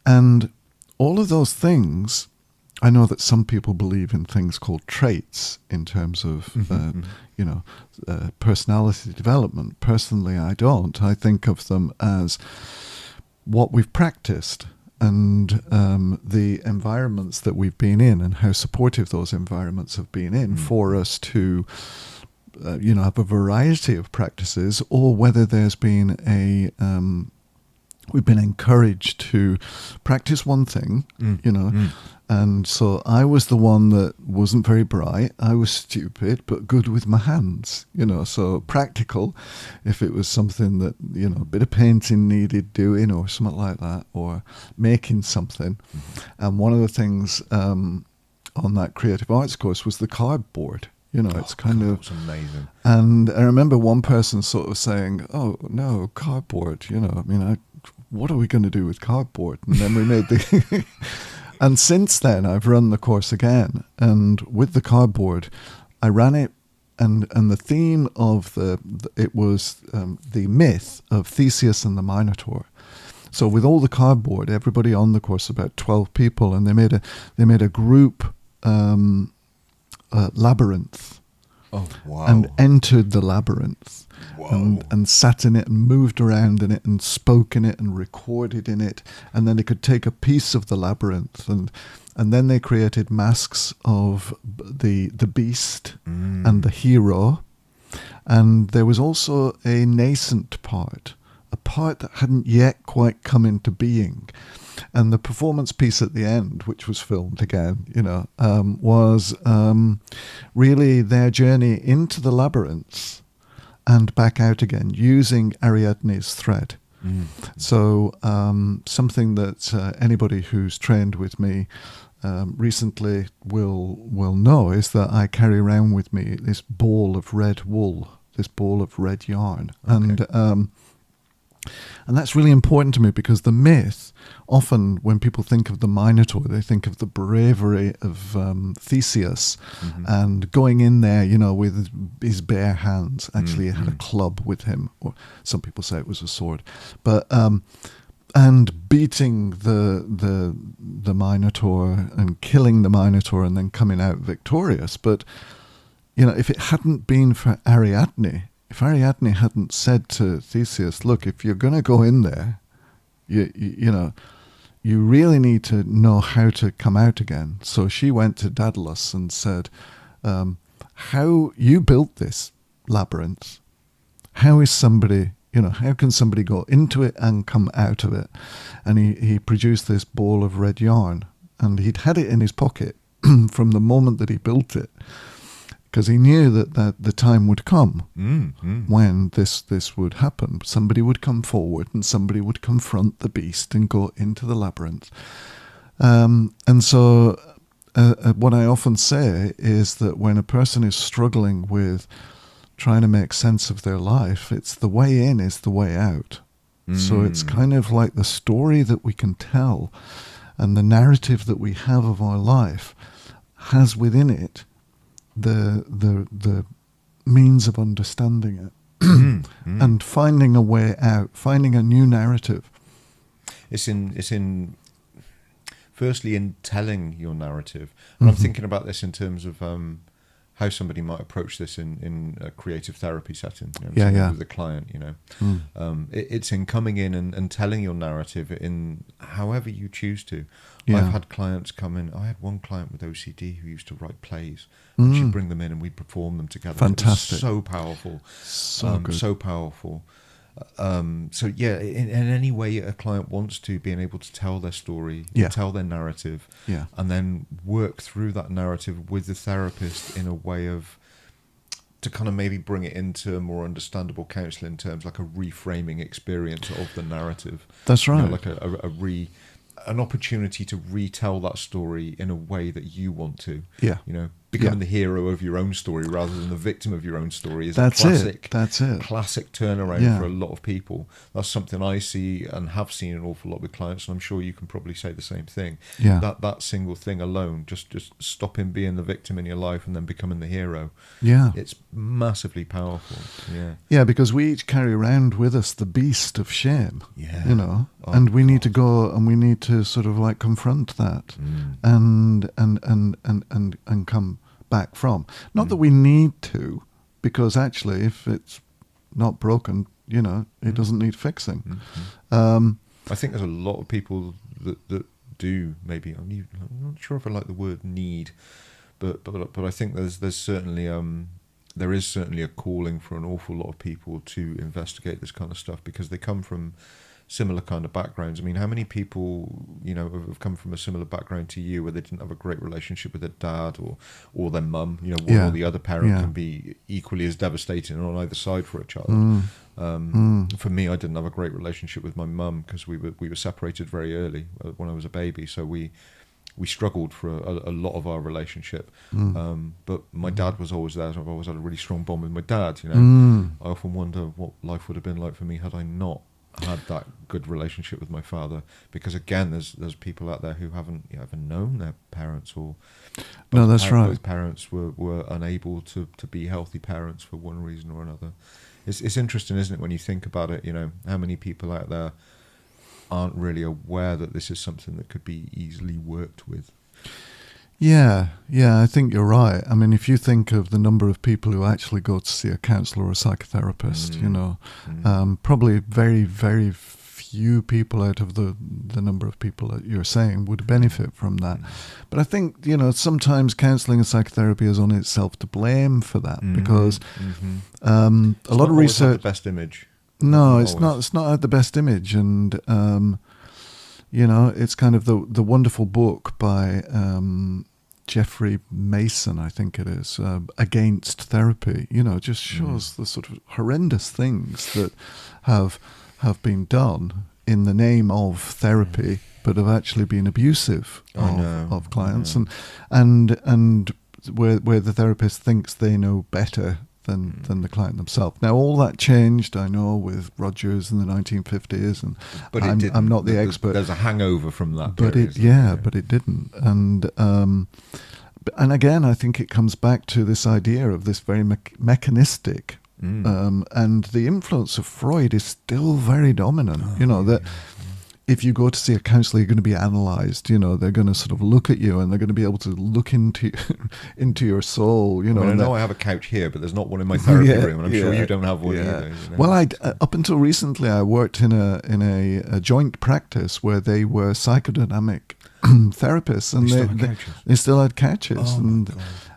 And all of those things I know that some people believe in things called traits in terms of, personality development. Personally, I don't. I think of them as what we've practiced and the environments that we've been in and how supportive those environments have been in for us to, have a variety of practices, or whether there's been we've been encouraged to practice one thing, and so I was the one that wasn't very bright. I was stupid, but good with my hands, so practical. If it was something that, a bit of painting needed doing or something like that, or making something. And one of the things on that creative arts course was the cardboard. It's kind of... It's amazing. And I remember one person sort of saying, oh, no, cardboard, what are we going to do with cardboard? And then we made the... And since then, I've run the course again. And with the cardboard, I ran it, and the theme of it was the myth of Theseus and the Minotaur. So with all the cardboard, everybody on the course, about 12 people, and they made a group labyrinth. Oh, wow. And entered the labyrinth. Whoa. And sat in it and moved around in it and spoke in it and recorded in it. And then they could take a piece of the labyrinth and then they created masks of the beast and the hero. And there was also a nascent part, a part that hadn't yet quite come into being. And the performance piece at the end, which was filmed again, was really their journey into the labyrinths and back out again, using Ariadne's thread. So something that anybody who's trained with me recently will know is that I carry around with me this ball of red wool, this ball of red yarn. Okay. And that's really important to me, because the myth, often when people think of the Minotaur, they think of the bravery of Theseus and going in there, with his bare hands. Actually, he had a club with him, or some people say it was a sword. But and beating the Minotaur and killing the Minotaur and then coming out victorious. But if it hadn't been for Ariadne, if Ariadne hadn't said to Theseus, look, if you're going to go in there, you really need to know how to come out again. So she went to Daedalus and said, how you built this labyrinth, how is somebody, how can somebody go into it and come out of it? And he produced this ball of red yarn, and he'd had it in his pocket from the moment that he built it, because he knew that the time would come when this would happen. Somebody would come forward and somebody would confront the beast and go into the labyrinth. And so what I often say is that when a person is struggling with trying to make sense of their life, it's the way in is the way out. So it's kind of like the story that we can tell and the narrative that we have of our life has within it the means of understanding it and finding a way out, finding a new narrative. It's in firstly in telling your narrative, and I'm thinking about this in terms of how somebody might approach this in a creative therapy setting, with a client. It's in coming in and telling your narrative in however you choose to. I've had clients come in. I had one client with OCD who used to write plays. And she'd bring them in and we'd perform them together. Fantastic. So powerful. Good. So powerful. In any way a client wants to, being able to tell their story, tell their narrative, and then work through that narrative with the therapist in a way to kind of maybe bring it into a more understandable counselling terms, like a reframing experience of the narrative. That's right. Like an opportunity to retell that story in a way that you want to. Becoming the hero of your own story rather than the victim of your own story is That's a it. classic turnaround for a lot of people. That's something I see and have seen an awful lot with clients, and I'm sure you can probably say the same thing. That single thing alone, just stopping being the victim in your life and then becoming the hero. It's massively powerful. Because we each carry around with us the beast of shame. and we need to go and we need to sort of like confront that and come back from. Not that we need to, because actually if it's not broken, it doesn't need fixing. I think there's a lot of people that do maybe. I'm not sure if I like the word need, but I think there's certainly there is certainly a calling for an awful lot of people to investigate this kind of stuff, because they come from similar kind of backgrounds. I mean, how many people have come from a similar background to you, where they didn't have a great relationship with their dad or their mum? One or the other parent can be equally as devastating on either side for a child. For me, I didn't have a great relationship with my mum because we were separated very early when I was a baby, so we struggled for a lot of our relationship. But my dad was always there. I've always had a really strong bond with my dad. I often wonder what life would have been like for me had I not had that good relationship with my father, because again, there's people out there who haven't ever known their parents, or both parents were unable to be healthy parents for one reason or another. It's interesting, isn't it, when you think about it, how many people out there aren't really aware that this is something that could be easily worked with. Yeah, I think you're right. I mean, if you think of the number of people who actually go to see a counsellor or a psychotherapist, probably very, very few people out of the number of people that you're saying would benefit from that. But I think, sometimes counselling and psychotherapy is on itself to blame for that, because a lot of research... the best image. No, it's not. It's not the best image, and it's kind of the wonderful book by Jeffrey Mason, I think it is, Against Therapy. Just shows the sort of horrendous things that have been done in the name of therapy, but have actually been abusive of clients, and where the therapist thinks they know better than the client themselves. Now, all that changed, I know, with Rogers in the 1950s, and I'm not the expert. There's a hangover from that. But it didn't. And again, I think it comes back to this idea of this very mechanistic, and the influence of Freud is still very dominant. That if you go to see a counsellor, you're going to be analysed. They're going to sort of look at you, and they're going to be able to look into your soul. I know I have a couch here, but there's not one in my therapy room, and I'm sure you don't have one either. Well, up until recently, I worked in a joint practice where they were psychodynamic therapists, and they still had couches,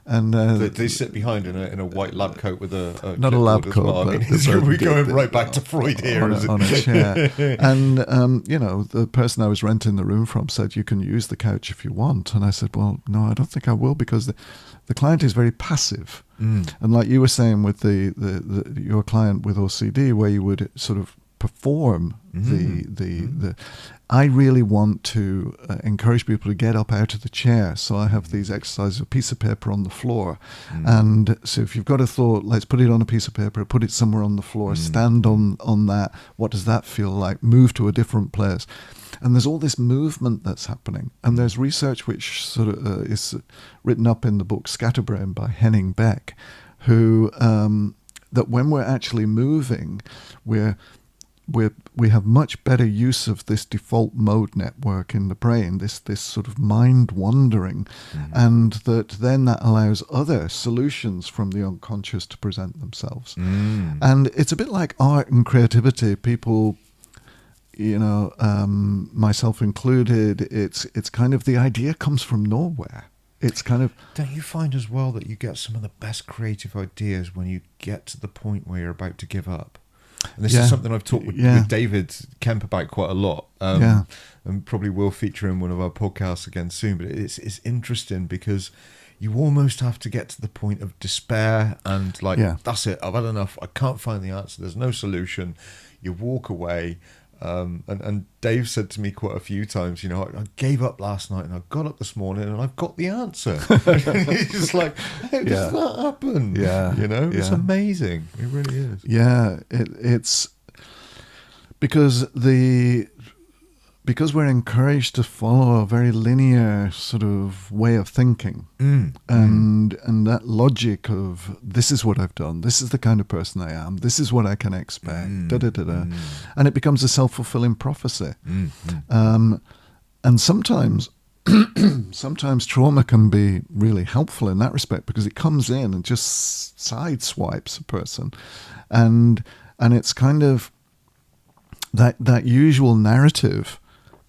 they sit behind in a white lab coat with a not a lab coat. Well. We're going right back to Freud here on a chair. And the person I was renting the room from said, "You can use the couch if you want." And I said, "Well, no, I don't think I will, because the client is very passive." And like you were saying with your client with OCD, where you would sort of perform I really want to encourage people to get up out of the chair. So I have these exercises, a piece of paper on the floor. And so if you've got a thought, let's put it on a piece of paper, put it somewhere on the floor, stand on that. What does that feel like? Move to a different place. And there's all this movement that's happening. And there's research which sort of is written up in the book Scatterbrain by Henning Beck, who that when we're actually moving, we have much better use of this default mode network in the brain, this sort of mind wandering, and that allows other solutions from the unconscious to present themselves. And it's a bit like art and creativity. People, myself included, it's kind of the idea comes from nowhere. It's kind of... Don't you find as well that you get some of the best creative ideas when you get to the point where you're about to give up? And this is something I've talked with David Kemp about quite a lot, and probably will feature in one of our podcasts again soon. But it's interesting because you almost have to get to the point of despair and that's it, I've had enough, I can't find the answer, there's no solution. You walk away. And Dave said to me quite a few times, I gave up last night and I got up this morning and I've got the answer. He's like, how does that happen? It's amazing. It really is. Yeah, it's because because we're encouraged to follow a very linear sort of way of thinking, and that logic of this is what I've done, this is the kind of person I am, this is what I can expect, and it becomes a self-fulfilling prophecy. And sometimes trauma can be really helpful in that respect, because it comes in and just sideswipes a person, and it's kind of that usual narrative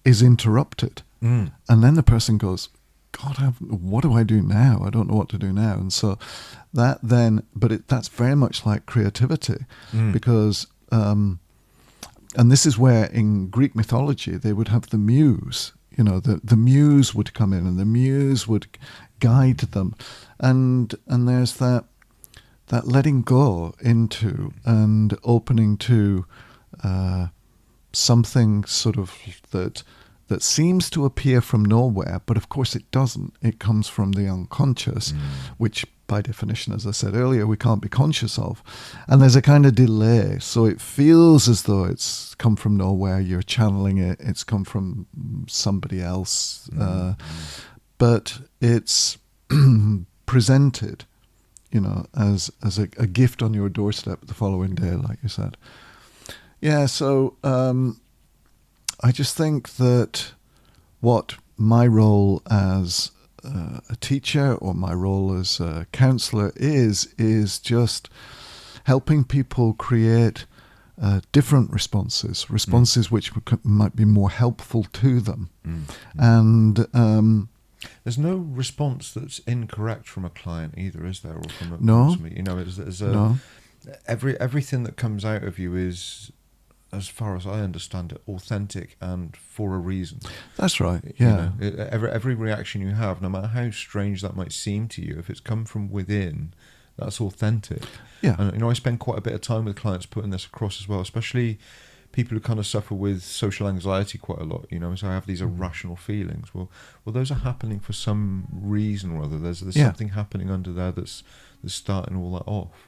is interrupted, and then the person goes, God, what do I do now? I don't know what to do now. And so that then, that's very much like creativity, because and this is where in Greek mythology they would have the muse. You know, the muse would come in, and the muse would guide them, and there's that letting go into and opening to something sort of that seems to appear from nowhere, but of course it doesn't. It comes from the unconscious, which by definition, as I said earlier, we can't be conscious of. And there's a kind of delay. So it feels as though it's come from nowhere, you're channeling it, it's come from somebody else. But it's presented, you know, as a gift on your doorstep the following day, like you said. Yeah, so I just think that what my role as a teacher or my role as a counsellor is just helping people create different responses which might be more helpful to them. And there's no response that's incorrect from a client either, is there? Or from No. You know, No. Everything that comes out of you is, as far as I understand it, authentic and for a reason. That's right. Yeah. You know, every reaction you have, no matter how strange that might seem to you, if it's come from within, that's authentic. Yeah. And you know, I spend quite a bit of time with clients putting this across as well, especially people who kind of suffer with social anxiety quite a lot. You know, so I have these irrational feelings. Well, those are happening for some reason or other. There's something happening under there that's starting all that off.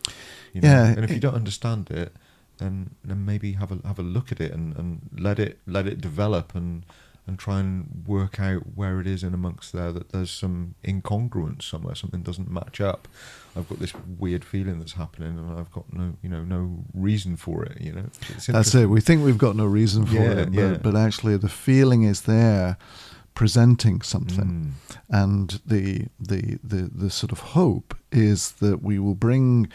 You know? Yeah. And if you don't understand it, then maybe have a look at it and let it develop and try and work out where it is in amongst there that there's some incongruence somewhere, something doesn't match up. I've got this weird feeling that's happening, and I've got no reason for it. You know, that's it. We think we've got no reason for it, but actually the feeling is there, presenting something, and the sort of hope is that we will bring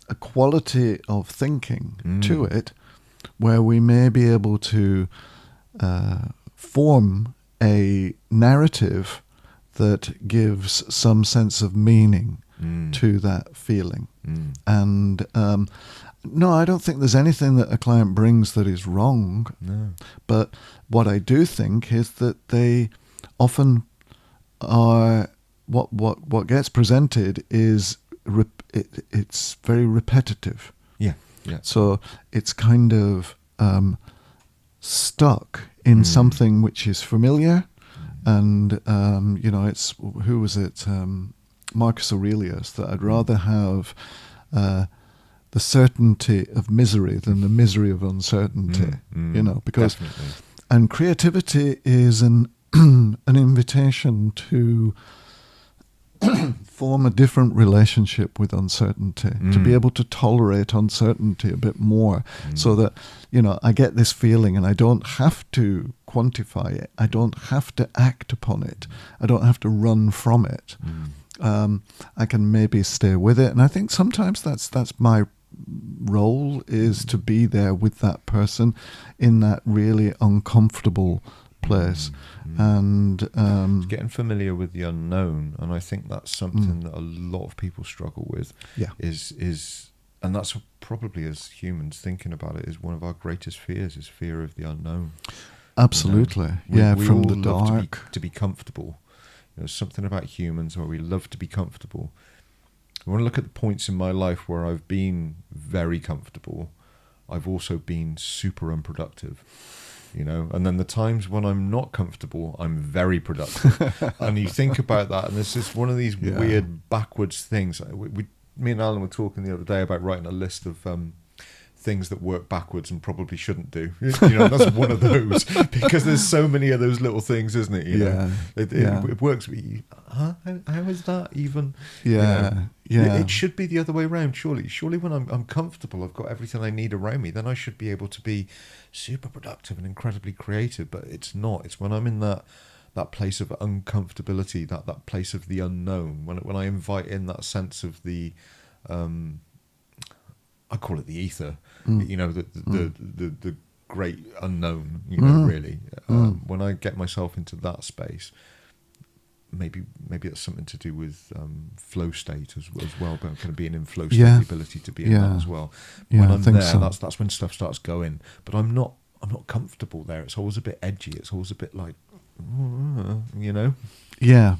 a quality of thinking to it where we may be able to form a narrative that gives some sense of meaning to that feeling. And no, I don't think there's anything that a client brings that is wrong. No. But what I do think is that they often are, what gets presented is it's very repetitive. Yeah. So it's kind of stuck in something which is familiar, and you know, it's, who was it? Marcus Aurelius, that I'd rather have the certainty of misery than the misery of uncertainty. You know, because definitely. And creativity is an invitation to form a different relationship with uncertainty, to be able to tolerate uncertainty a bit more, so that, you know, I get this feeling and I don't have to quantify it, I don't have to act upon it, I don't have to run from it. I can maybe stay with it, and I think sometimes that's my role, is to be there with that person in that really uncomfortable place. And it's getting familiar with the unknown, and I think that's something that a lot of people struggle with. Is and that's probably, as humans thinking about it, is one of our greatest fears, is fear of the unknown. Absolutely. You know? We from all the love dark to be comfortable. You know, something about humans where we love to be comfortable. I want to look at the points in my life where I've been very comfortable. I've also been super unproductive. You know, and then the times when I'm not comfortable, I'm very productive. And you think about that, and this is one of these weird backwards things. Me and Alan were talking the other day about writing a list of things that work backwards and probably shouldn't do. That's one of those, because there's so many of those little things, isn't it? It works. How is that even? It should be the other way around, surely when I'm comfortable, I've got everything I need around me, then I should be able to be super productive and incredibly creative. But it's not. It's when I'm in that place of uncomfortability, that place of the unknown, when I invite in that sense of the I call it the ether, the great unknown, really. When I get myself into that space, maybe that's something to do with flow state as well, but kind of being in flow state, the ability to be in that as well. When I'm there, that's when stuff starts going. But I'm not comfortable there. It's always a bit edgy. It's always a bit like, Yeah,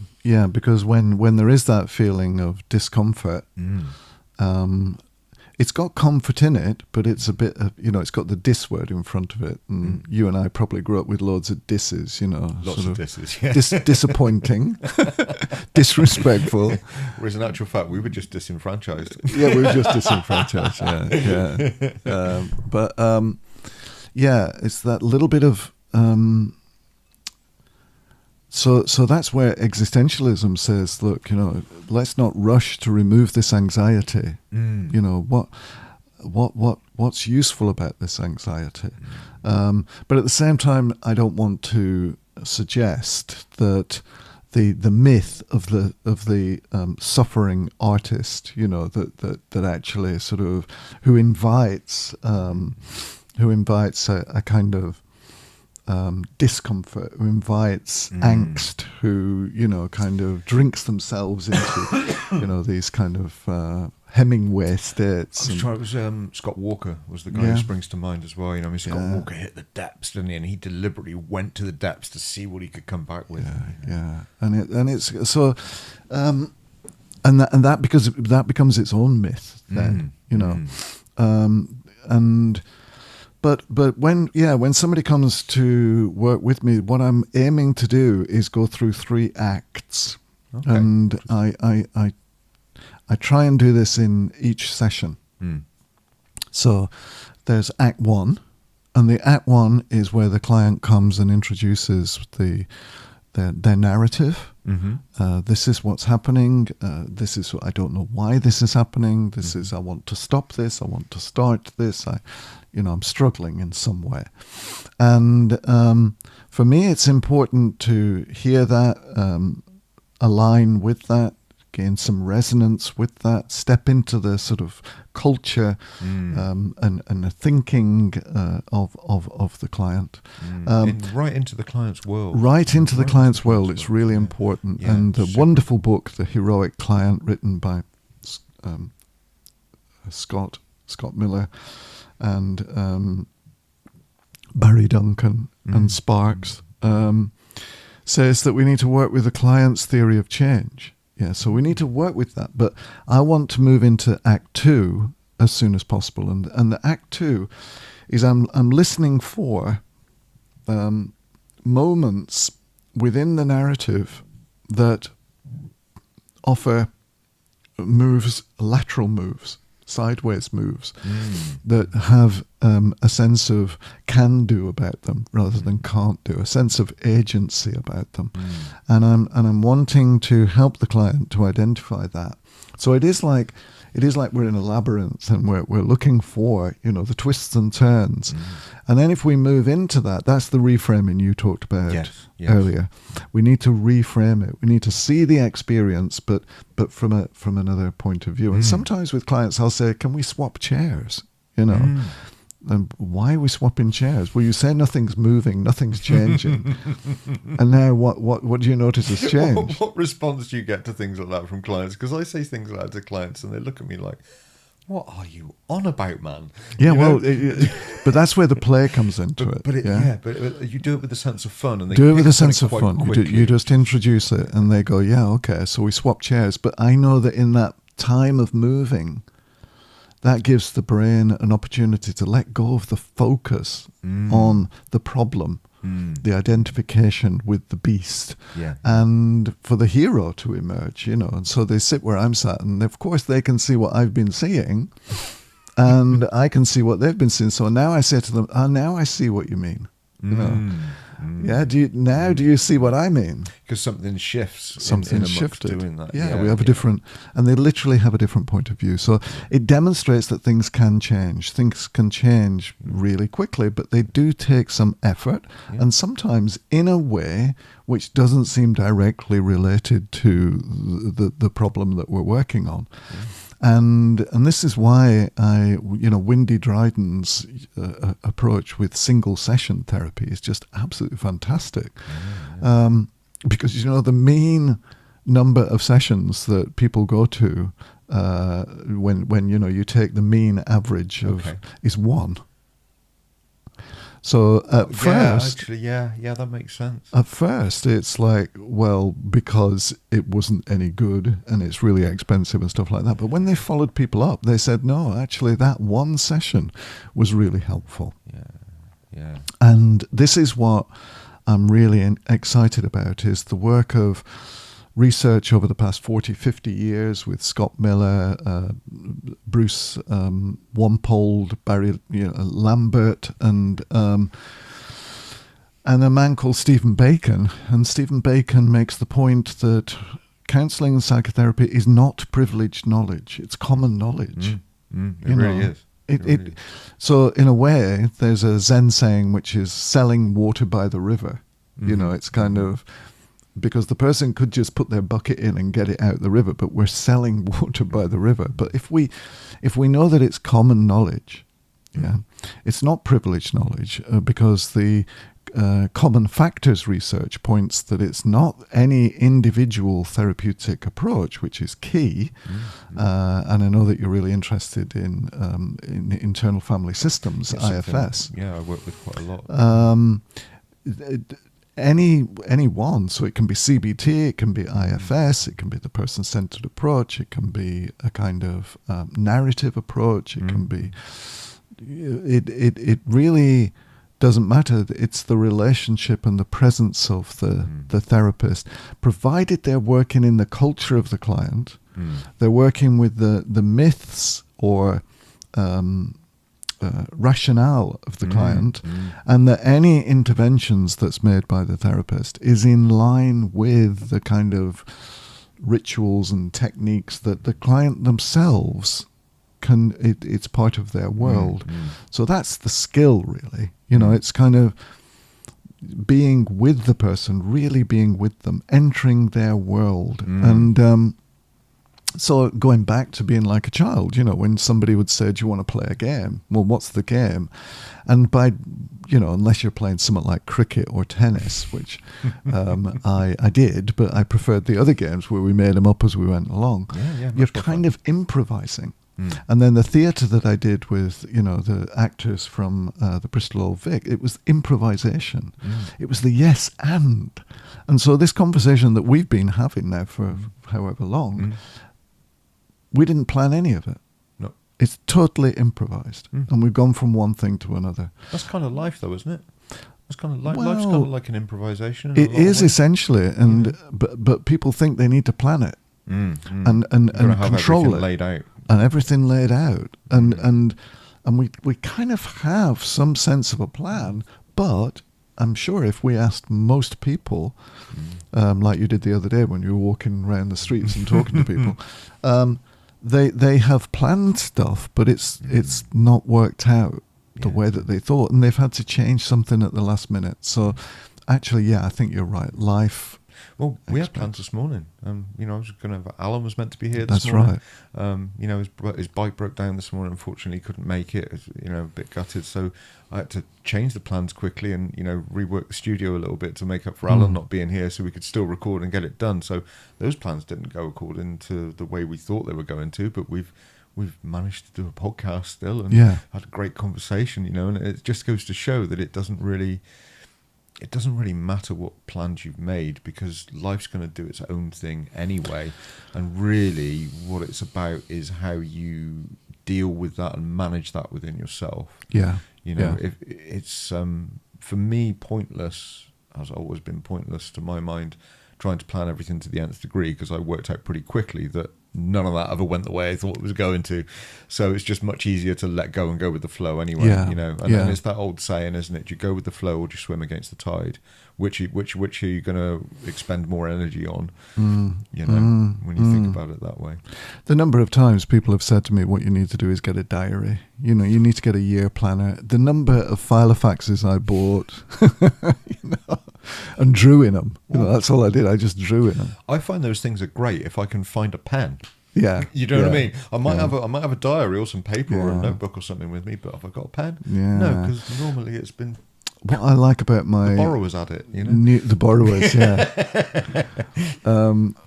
because when there is that feeling of discomfort, it's got comfort in it, but it's a bit of, it's got the dis word in front of it. And you and I probably grew up with loads of disses, Lots of disses, yeah. Disappointing, disrespectful. Whereas in actual fact, we were just disenfranchised. Yeah, we were just disenfranchised, yeah. It's that little bit of... So that's where existentialism says, look, let's not rush to remove this anxiety. What's useful about this anxiety? But at the same time, I don't want to suggest that the myth of the suffering artist, that actually sort of who invites a kind of discomfort, who invites angst, who kind of drinks themselves into these kind of Hemingway states. It was Scott Walker was the guy who springs to mind as well. Scott Walker hit the depths, didn't he? And he deliberately went to the depths to see what he could come back with. And it's so and that because that becomes its own myth then, and. But when somebody comes to work with me, what I'm aiming to do is go through 3 acts, and I try and do this in each session. So there's Act 1, and the Act 1 is where the client comes and introduces their narrative. This is what's happening. This is, I don't know why this is happening. This is, I want to stop this. I want to start this. I'm struggling in some way. And for me, it's important to hear that, align with that, gain some resonance with that, step into the sort of culture and the thinking of the client. Right into the client's world. Right into the client's world. It's really important. Yeah, and the wonderful book, The Heroic Client, written by Scott Miller and Barry Duncan and Sparks, says that we need to work with the client's theory of change. Yeah, so we need to work with that. But I want to move into Act 2 as soon as possible. And the Act 2 is I'm listening for moments within the narrative that offer lateral moves, sideways moves, that have a sense of can do about them rather than can't do, a sense of agency about them. And I'm wanting to help the client to identify that. So it is like we're in a labyrinth and we're looking for, the twists and turns. And then if we move into that, that's the reframing you talked about earlier. We need to reframe it. We need to see the experience, but from another point of view. And sometimes with clients, I'll say, can we swap chairs? And why are we swapping chairs? Well, you say nothing's moving, nothing's changing. And now what do you notice has changed? What response do you get to things like that from clients? Because I say things like that to clients and they look at me like, what are you on about, man? Yeah, but that's where the play comes into it. But you do it with a sense of fun. And they do it with a sense of fun. You just introduce it and they go, yeah, okay, so we swap chairs. But I know that in that time of moving, that gives the brain an opportunity to let go of the focus on the problem, the identification with the beast, and for the hero to emerge, And so they sit where I'm sat, and of course they can see what I've been seeing, and I can see what they've been seeing. So now I say to them, now I see what you mean. You know, yeah. Do you see what I mean? Because something shifts. Something shifted. Doing that. Yeah, we have a different, and they literally have a different point of view. So it demonstrates that things can change. Things can change really quickly, but they do take some effort, and sometimes in a way which doesn't seem directly related to the problem that we're working on. And this is why Windy Dryden's approach with single session therapy is just absolutely fantastic. Because, the mean number of sessions that people go to when you take the mean average of is 1. So at first... that makes sense. At first, it's like, well, because it wasn't any good and it's really expensive and stuff like that. But when they followed people up, they said, no, actually, that one session was really helpful. Yeah. And this is what I'm really excited about, is the work of research over the past 40, 50 years with Scott Miller, Bruce Wampold, Barry Lambert, and a man called Stephen Bacon. And Stephen Bacon makes the point that counselling and psychotherapy is not privileged knowledge; it's common knowledge. It really is. So in a way, there's a Zen saying which is selling water by the river. It's kind of, because the person could just put their bucket in and get it out the river, but we're selling water by the river. But if we know that it's common knowledge, it's not privileged knowledge, because the common factors research points that it's not any individual therapeutic approach which is key. And I know that you're really interested in internal family systems, IFS. I work with quite a lot. Any one, so it can be CBT, it can be IFS, it can be the person-centered approach, it can be a kind of narrative approach, it can be, it really doesn't matter. It's the relationship and the presence of the therapist, provided they're working in the culture of the client, they're working with the myths or rationale of the client, and that any interventions that's made by the therapist is in line with the kind of rituals and techniques that the client themselves can, it's part of their world. So that's the skill, really. It's kind of being with the person, really being with them, entering their world. And so going back to being like a child, when somebody would say, do you want to play a game? Well, what's the game? And by, unless you're playing something like cricket or tennis, which I did, but I preferred the other games where we made them up as we went along. You're kind of improvising. And then the theatre that I did with, the actors from the Bristol Old Vic, it was improvisation. It was the yes and. And so this conversation that we've been having now for however long, we didn't plan any of it. No. It's totally improvised. And we've gone from one thing to another. That's kind of life, though, isn't it? It's kind of life's kind of like an improvisation. It is essentially, and but people think they need to plan it and control it, laid out, and everything laid out, and we kind of have some sense of a plan, but I'm sure if we asked most people, like you did the other day when you were walking around the streets and talking to people, they have planned stuff, but it's not worked out the way that they thought, and they've had to change something at the last minute. So actually, I think you're right. Life. Well, we had plans this morning. I was going to have, Alan was meant to be here this morning. That's right. His bike broke down this morning. Unfortunately, he couldn't make it. A bit gutted. So I had to change the plans quickly and, rework the studio a little bit to make up for Alan not being here so we could still record and get it done. So those plans didn't go according to the way we thought they were going to, but we've managed to do a podcast still and had a great conversation, and it just goes to show that it doesn't really matter what plans you've made, because life's going to do its own thing anyway. And really what it's about is how you deal with that and manage that within yourself. If it's for me pointless, has always been pointless to my mind, trying to plan everything to the nth degree, because I worked out pretty quickly that none of that ever went the way I thought it was going to. So it's just much easier to let go and go with the flow anyway. You know, and it's that old saying, isn't it? Do you go with the flow or do you swim against the tide? Which are you going to expend more energy on? You know, when you think about it that way. The number of times people have said to me, what you need to do is get a diary. You know, you need to get a year planner. The number of filofaxes I bought, you know, and drew in them. You know, that's all I did. I just drew in them. I find those things are great if I can find a pen. Yeah, you know what I mean. I might have a diary or some paper or a notebook or something with me, but have I got a pen? No, because normally it's been. What I like about my the borrowers at it, you know, the borrowers, yeah.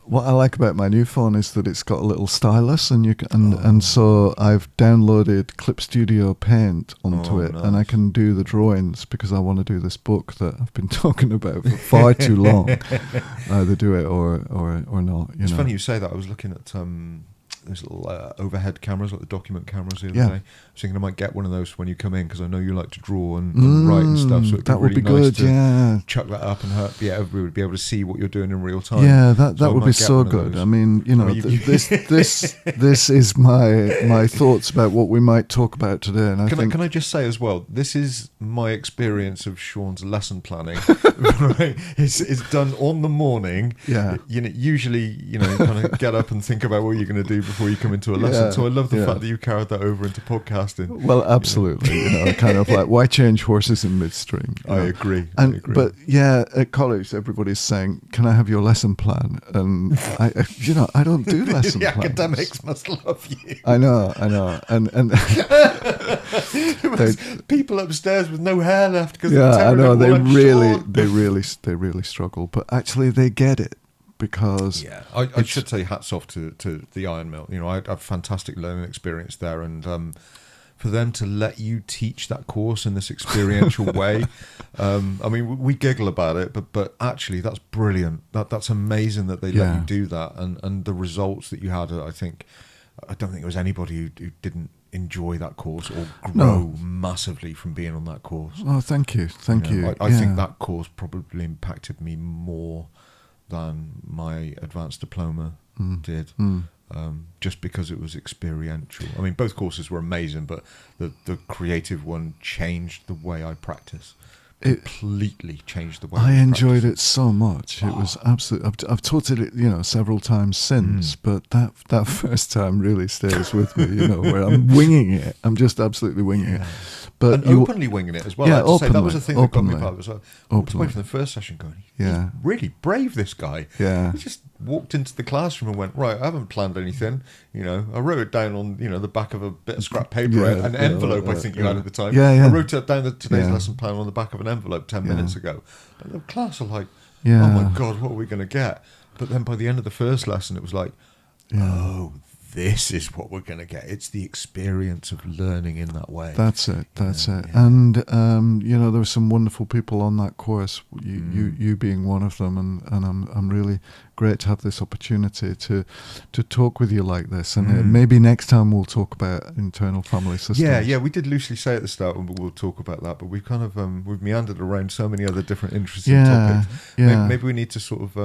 What I like about my new phone is that it's got a little stylus, and you can, and so I've downloaded Clip Studio Paint onto it, nice. and I can do the drawings because I want to do this book that I've been talking about for far too long. Either do it or not. It's funny you say that. I was looking at those little overhead cameras, like the document cameras the other day. I was thinking I might get one of those when you come in, because I know you like to draw and write and stuff. So it'd that would really be nice good. to chuck that up and everybody would be able to see what you're doing in real time. Yeah, that would be so good. I mean, you know, this is my thoughts about what we might talk about today. And can I just say as well, this is my experience of Sean's lesson planning. Right? It's done on the morning. Yeah. You know, usually, you know, you kind of get up and think about what you're going to do before you come into a lesson. So I love the fact that you carried that over into podcasting. Well, absolutely. You know, kind of like, why change horses in midstream? I agree. But yeah, at college, everybody's saying, "Can I have your lesson plan?" And I don't do lesson plans. The academics must love you. I know, and people upstairs with no hair left because I know they really struggle, but actually they get it. Because I should say hats off to the Iron Mill. You know, I had a fantastic learning experience there, and for them to let you teach that course in this experiential way, I mean, we giggle about it, but actually that's brilliant. That's amazing that they let you do that, and the results that you had. I don't think there was anybody who didn't enjoy that course or grow massively from being on that course. Oh, thank you. I think that course probably impacted me more than my advanced diploma did, just because it was experiential. I mean, both courses were amazing, but the creative one changed the way I practice. Completely changed the way I enjoyed it so much. It was absolutely. I've taught it, you know, several times since, but that first time really stays with me. You know, where I'm winging it. I'm just absolutely winging it. But and openly winging it as well. Yeah, openly, that was the thing that got me apart. It was like, I walked away from the first session going, he's really brave, this guy. Yeah. He just walked into the classroom and went, right, I haven't planned anything. You know, I wrote it down on, you know, the back of a bit of scrap paper, an envelope I think you had at the time. I wrote it down today's lesson plan on the back of an envelope 10 minutes ago. And the class are like, oh my God, what are we going to get? But then by the end of the first lesson, it was like, oh, this is what we're going to get. It's the experience of learning in that way. That's it. Yeah. And you know, there were some wonderful people on that course. You being one of them, and I'm really great to have this opportunity to talk with you like this. And maybe next time we'll talk about internal family systems. Yeah. We did loosely say at the start, and we'll talk about that. But we've kind of we've meandered around so many other different interesting topics. Yeah. Maybe we need to sort of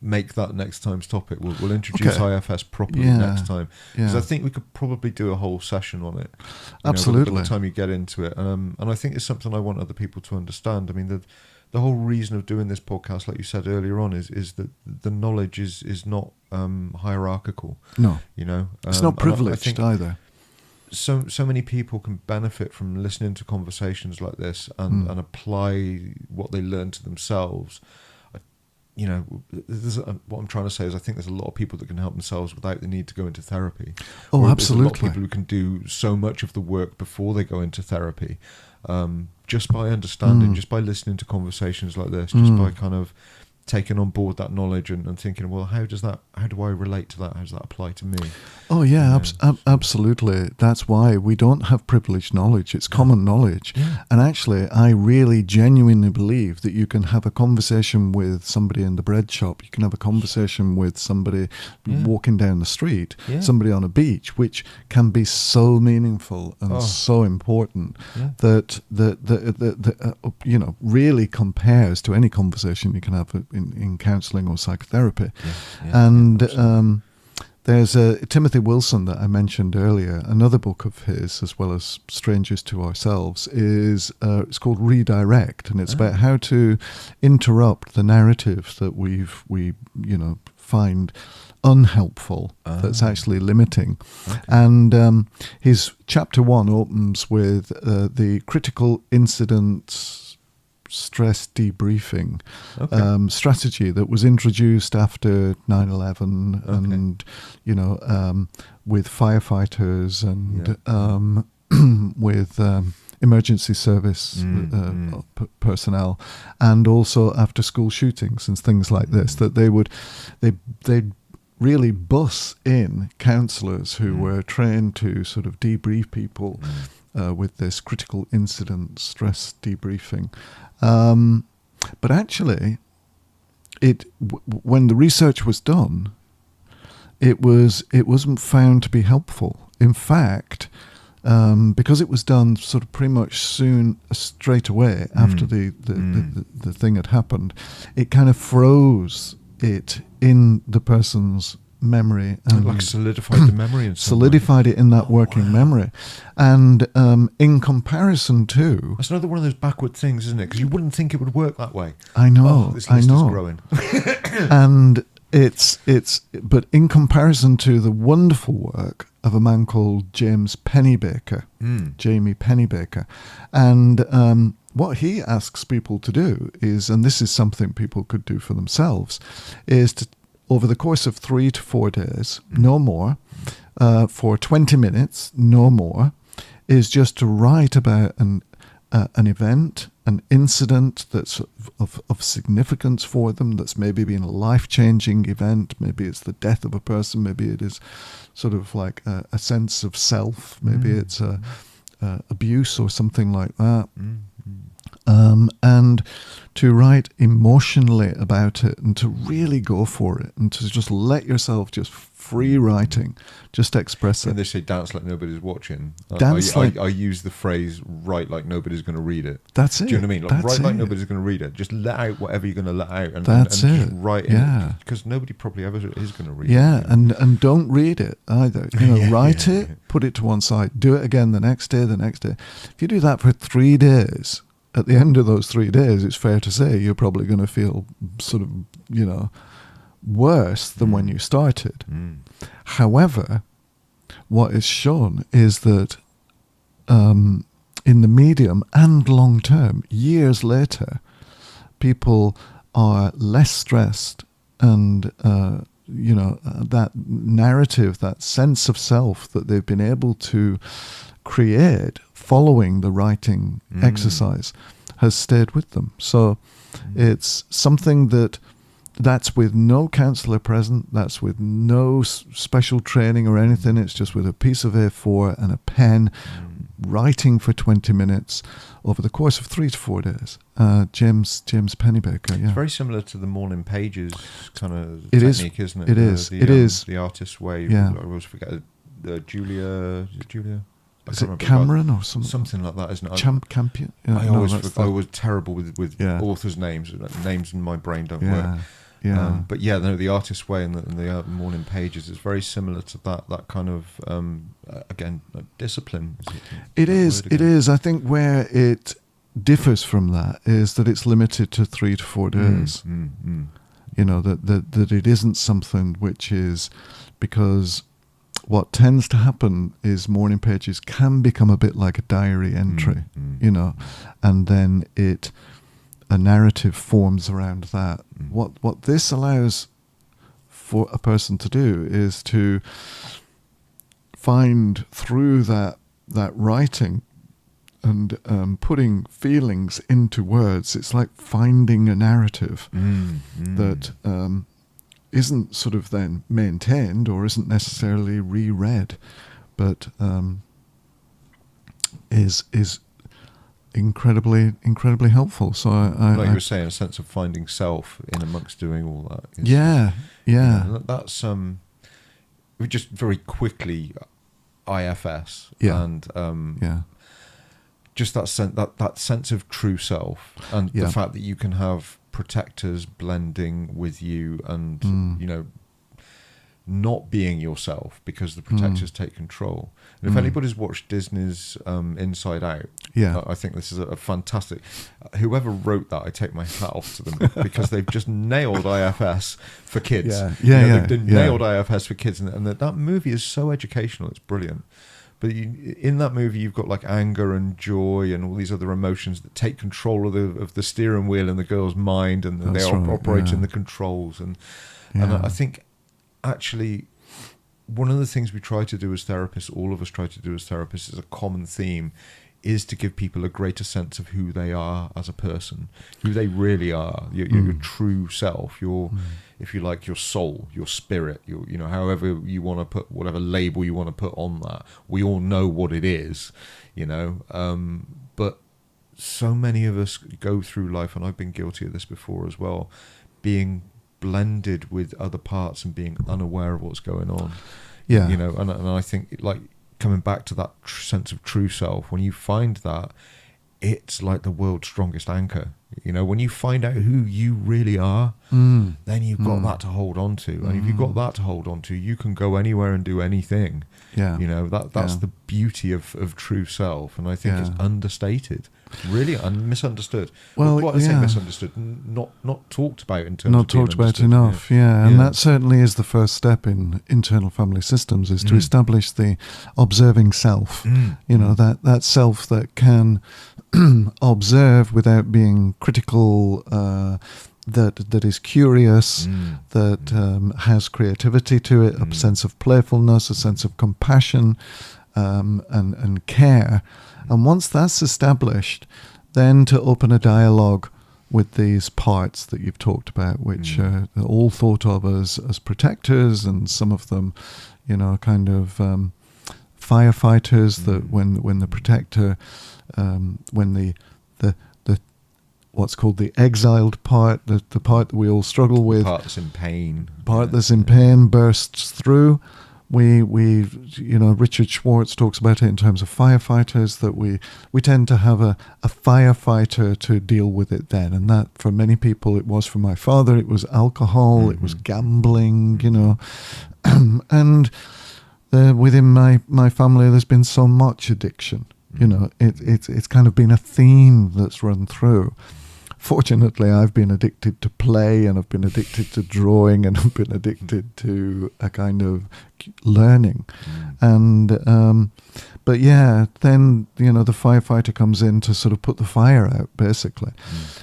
make that next time's topic. We'll introduce IFS properly next time, because I think we could probably do a whole session on it. Absolutely. By the time you get into it, and I think it's something I want other people to understand. I mean, the whole reason of doing this podcast, like you said earlier on, is that the knowledge is not hierarchical. No, you know, it's not privileged either. So many people can benefit from listening to conversations like this and apply what they learn to themselves. You know, what I'm trying to say is I think there's a lot of people that can help themselves without the need to go into therapy. Oh, absolutely. There's a lot of people who can do so much of the work before they go into therapy, just by understanding, just by listening to conversations like this, just by kind of taking on board that knowledge and thinking, well, how do I relate to that? How does that apply to me? Oh yeah, absolutely. That's why we don't have privileged knowledge. It's common knowledge. Yeah. And actually, I really genuinely believe that you can have a conversation with somebody in the bread shop. You can have a conversation with somebody walking down the street, somebody on a beach, which can be so meaningful and so important that you know, really compares to any conversation you can have in counselling or psychotherapy. And there's Timothy Wilson that I mentioned earlier. Another book of his, as well as Strangers to Ourselves, is it's called Redirect, and it's about how to interrupt the narratives that we find unhelpful, that's actually limiting. And his chapter 1 opens with the critical incident stress debriefing strategy that was introduced after 9/11 and with firefighters and with emergency service personnel, and also after school shootings and things like this, that they'd really bus in counsellors who were trained to sort of debrief people with this critical incident stress debriefing. But actually, when the research was done, it wasn't found to be helpful. In fact, because it was done sort of pretty much straight away after the thing had happened, it kind of froze it in the person's memory and like solidified the memory and solidified it in that working memory. And in comparison to, that's another one of those backward things, isn't it? Because you wouldn't think it would work that way. I know, this list is growing. And but in comparison to the wonderful work of a man called Jamie Pennybaker, and what he asks people to do is, and this is something people could do for themselves, is to, over the course of 3 to 4 days, no more, for 20 minutes, no more, is just to write about an event, an incident that's of significance for them, that's maybe been a life-changing event. Maybe it's the death of a person. Maybe it is sort of like a sense of self. Maybe it's abuse or something like that. And to write emotionally about it and to really go for it and to just let yourself just free writing, just express it. When they say dance like nobody's watching, I use the phrase write like nobody's going to read it. That's it. Do you know what I mean? Like, write like nobody's going to read it. Just let out whatever you're going to let out and just write it. Because nobody probably ever is going to read it. Yeah, and don't read it either. Write it, put it to one side, do it again the next day. If you do that for 3 days, at the end of those 3 days, it's fair to say you're probably going to feel sort of, worse than when you started. However, what is shown is that in the medium and long term, years later, people are less stressed, and that narrative, that sense of self that they've been able to create following the writing exercise has stayed with them. So it's something that's with no counsellor present, that's with no special training or anything. It's just with a piece of A4 and a pen, writing for 20 minutes over the course of 3 to 4 days. James Pennybaker, yeah. It's very similar to the morning pages kind of technique, isn't it? It is. The artist's way. Yeah. I always forget. Julia? Is it Cameron or something? Something like that, isn't it? Campion? Yeah, I was terrible with authors' names. Names in my brain don't work. Yeah. But the artist's way and the morning pages is very similar to that kind of again discipline. It is. I think where it differs from that is that it's limited to 3 to 4 days. That it isn't something which is, because what tends to happen is morning pages can become a bit like a diary entry, and then a narrative forms around that. What this allows for a person to do is to find through that writing and putting feelings into words. It's like finding a narrative that isn't sort of then maintained or isn't necessarily reread, but is incredibly helpful. So like you were saying, a sense of finding self in amongst doing all that. That's we just very quickly IFS just that sense of true self, and the fact that you can have protectors blending with you, and you know, not being yourself because the protectors take control. And if anybody's watched Disney's Inside Out, I think this is a fantastic. Whoever wrote that, I take my hat off to them, because they've just nailed IFS for kids. They've nailed IFS for kids, and that movie is so educational. It's brilliant. But in that movie, you've got like anger and joy and all these other emotions that take control of the steering wheel in the girl's mind, and they are operating the controls. And I think actually one of the things we try to do as therapists, all of us try to do as therapists, is a common theme, is to give people a greater sense of who they are as a person, who they really are, your true self, your if you like, your soul, your spirit, you know, however you want to put, whatever label you want to put on that. We all know what it is, you know, but so many of us go through life, and I've been guilty of this before as well, being blended with other parts and being unaware of what's going on. You know, and I think, like, coming back to that sense of true self, when you find that, it's like the world's strongest anchor. You know, when you find out who you really are, then you've got that to hold on to. And if you've got that to hold on to, you can go anywhere and do anything. You know, that's the beauty of true self. And I think it's understated, really, and misunderstood. Well, what I say misunderstood, not talked about in terms not of being talked about enough. And that certainly is the first step in internal family systems, is to establish the observing self. You know, that self that can observe without being critical, that is curious, that has creativity to it, a sense of playfulness, a sense of compassion, and care. And once that's established, then to open a dialogue with these parts that you've talked about, which are all thought of as protectors, and some of them, you know, kind of firefighters, that when the protector, when the what's called the exiled part, the part that we all struggle with, part that's in pain, bursts through. We you know, Richard Schwartz talks about it in terms of firefighters, that we tend to have a firefighter to deal with it then. And that, for many people, it was for my father, it was alcohol, it was gambling, you know. And within my family, there's been so much addiction. You know, it's kind of been a theme that's run through. Fortunately, I've been addicted to play, and I've been addicted to drawing, and I've been addicted to a kind of learning. And but then, you know, the firefighter comes in to sort of put the fire out, basically.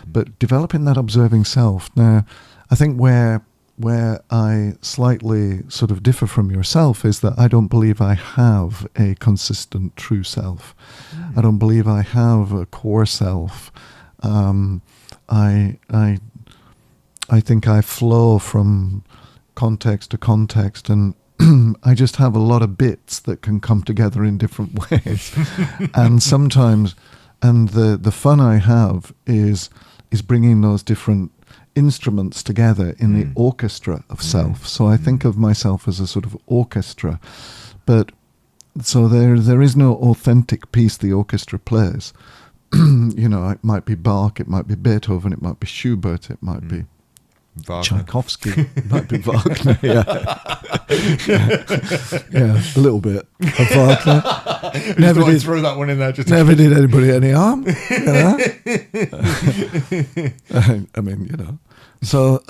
But developing that observing self. Now, I think where I slightly sort of differ from yourself is that I don't believe I have a consistent true self. I don't believe I have a core self. I think I flow from context to context, and I just have a lot of bits that can come together in different ways. And sometimes, and the fun I have is bringing those different instruments together in the orchestra of self. So I think of myself as a sort of orchestra, but so there is no authentic piece the orchestra plays. You know, it might be Bach, it might be Beethoven, it might be Schubert, it might be Wagner. Tchaikovsky, it might be Wagner, a little bit of Wagner. Never did throw that one in there. Never did anybody any harm. You know? I mean, you know. So,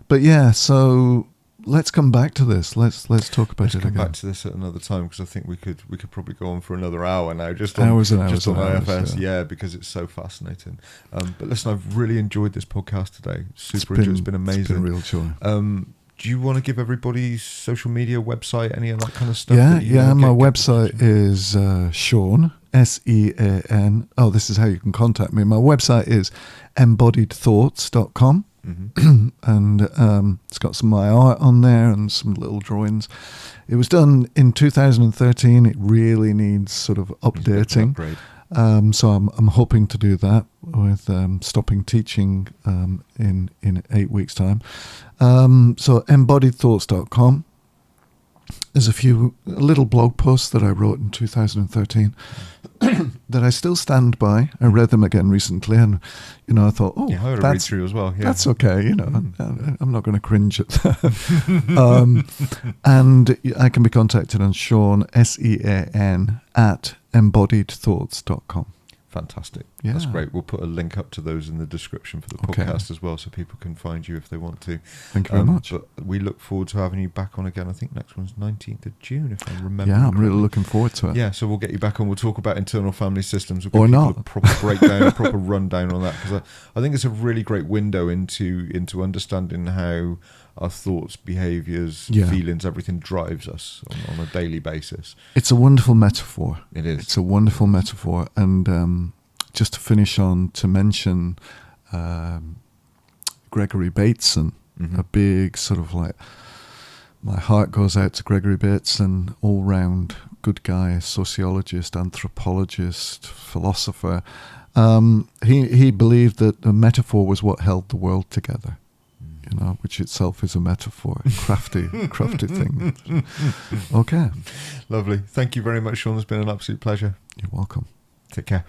but yeah. So let's come back to this. Let's talk about it again. Let's come back to this at another time, because I think we could probably go on for another hour now, just hours on IFS, because it's so fascinating. But listen, I've really enjoyed this podcast today. It's been amazing. It's been a real joy. Do you want to give everybody's social media, website, any of that kind of stuff? Yeah. My website is Sean, SEAN. Oh, this is how you can contact me. My website is embodiedthoughts.com. And it's got some of my art on there and some little drawings. It was done in 2013. It really needs sort of updating. So I'm hoping to do that with stopping teaching in 8 weeks' time. So embodiedthoughts.com. there's a little blog posts that I wrote in 2013 that I still stand by. I read them again recently, and I thought, I had a read through as well. Yeah, that's okay. I'm not going to cringe at that. And I can be contacted on Sean, SEAN @embodiedthoughts.com. Fantastic. Yeah. That's great. We'll put a link up to those in the description for the podcast as well, so people can find you if they want to. Thank you very much. But we look forward to having you back on again. I think next one's 19th of June, if I remember. Yeah, I'm really looking forward to it. Yeah, so we'll get you back on. We'll talk about internal family systems. Or not. A proper breakdown, a proper rundown on that, because I think it's a really great window into understanding how our thoughts, behaviours, feelings, everything drives us on a daily basis. It's a wonderful metaphor. It is. It's a wonderful metaphor. And just to finish on, to mention Gregory Bateson, a big sort of like, my heart goes out to Gregory Bateson, all-round good guy, sociologist, anthropologist, philosopher. He believed that a metaphor was what held the world together. Which itself is a metaphor, a crafty thing. Okay. Lovely. Thank you very much, Sean. It's been an absolute pleasure. You're welcome. Take care.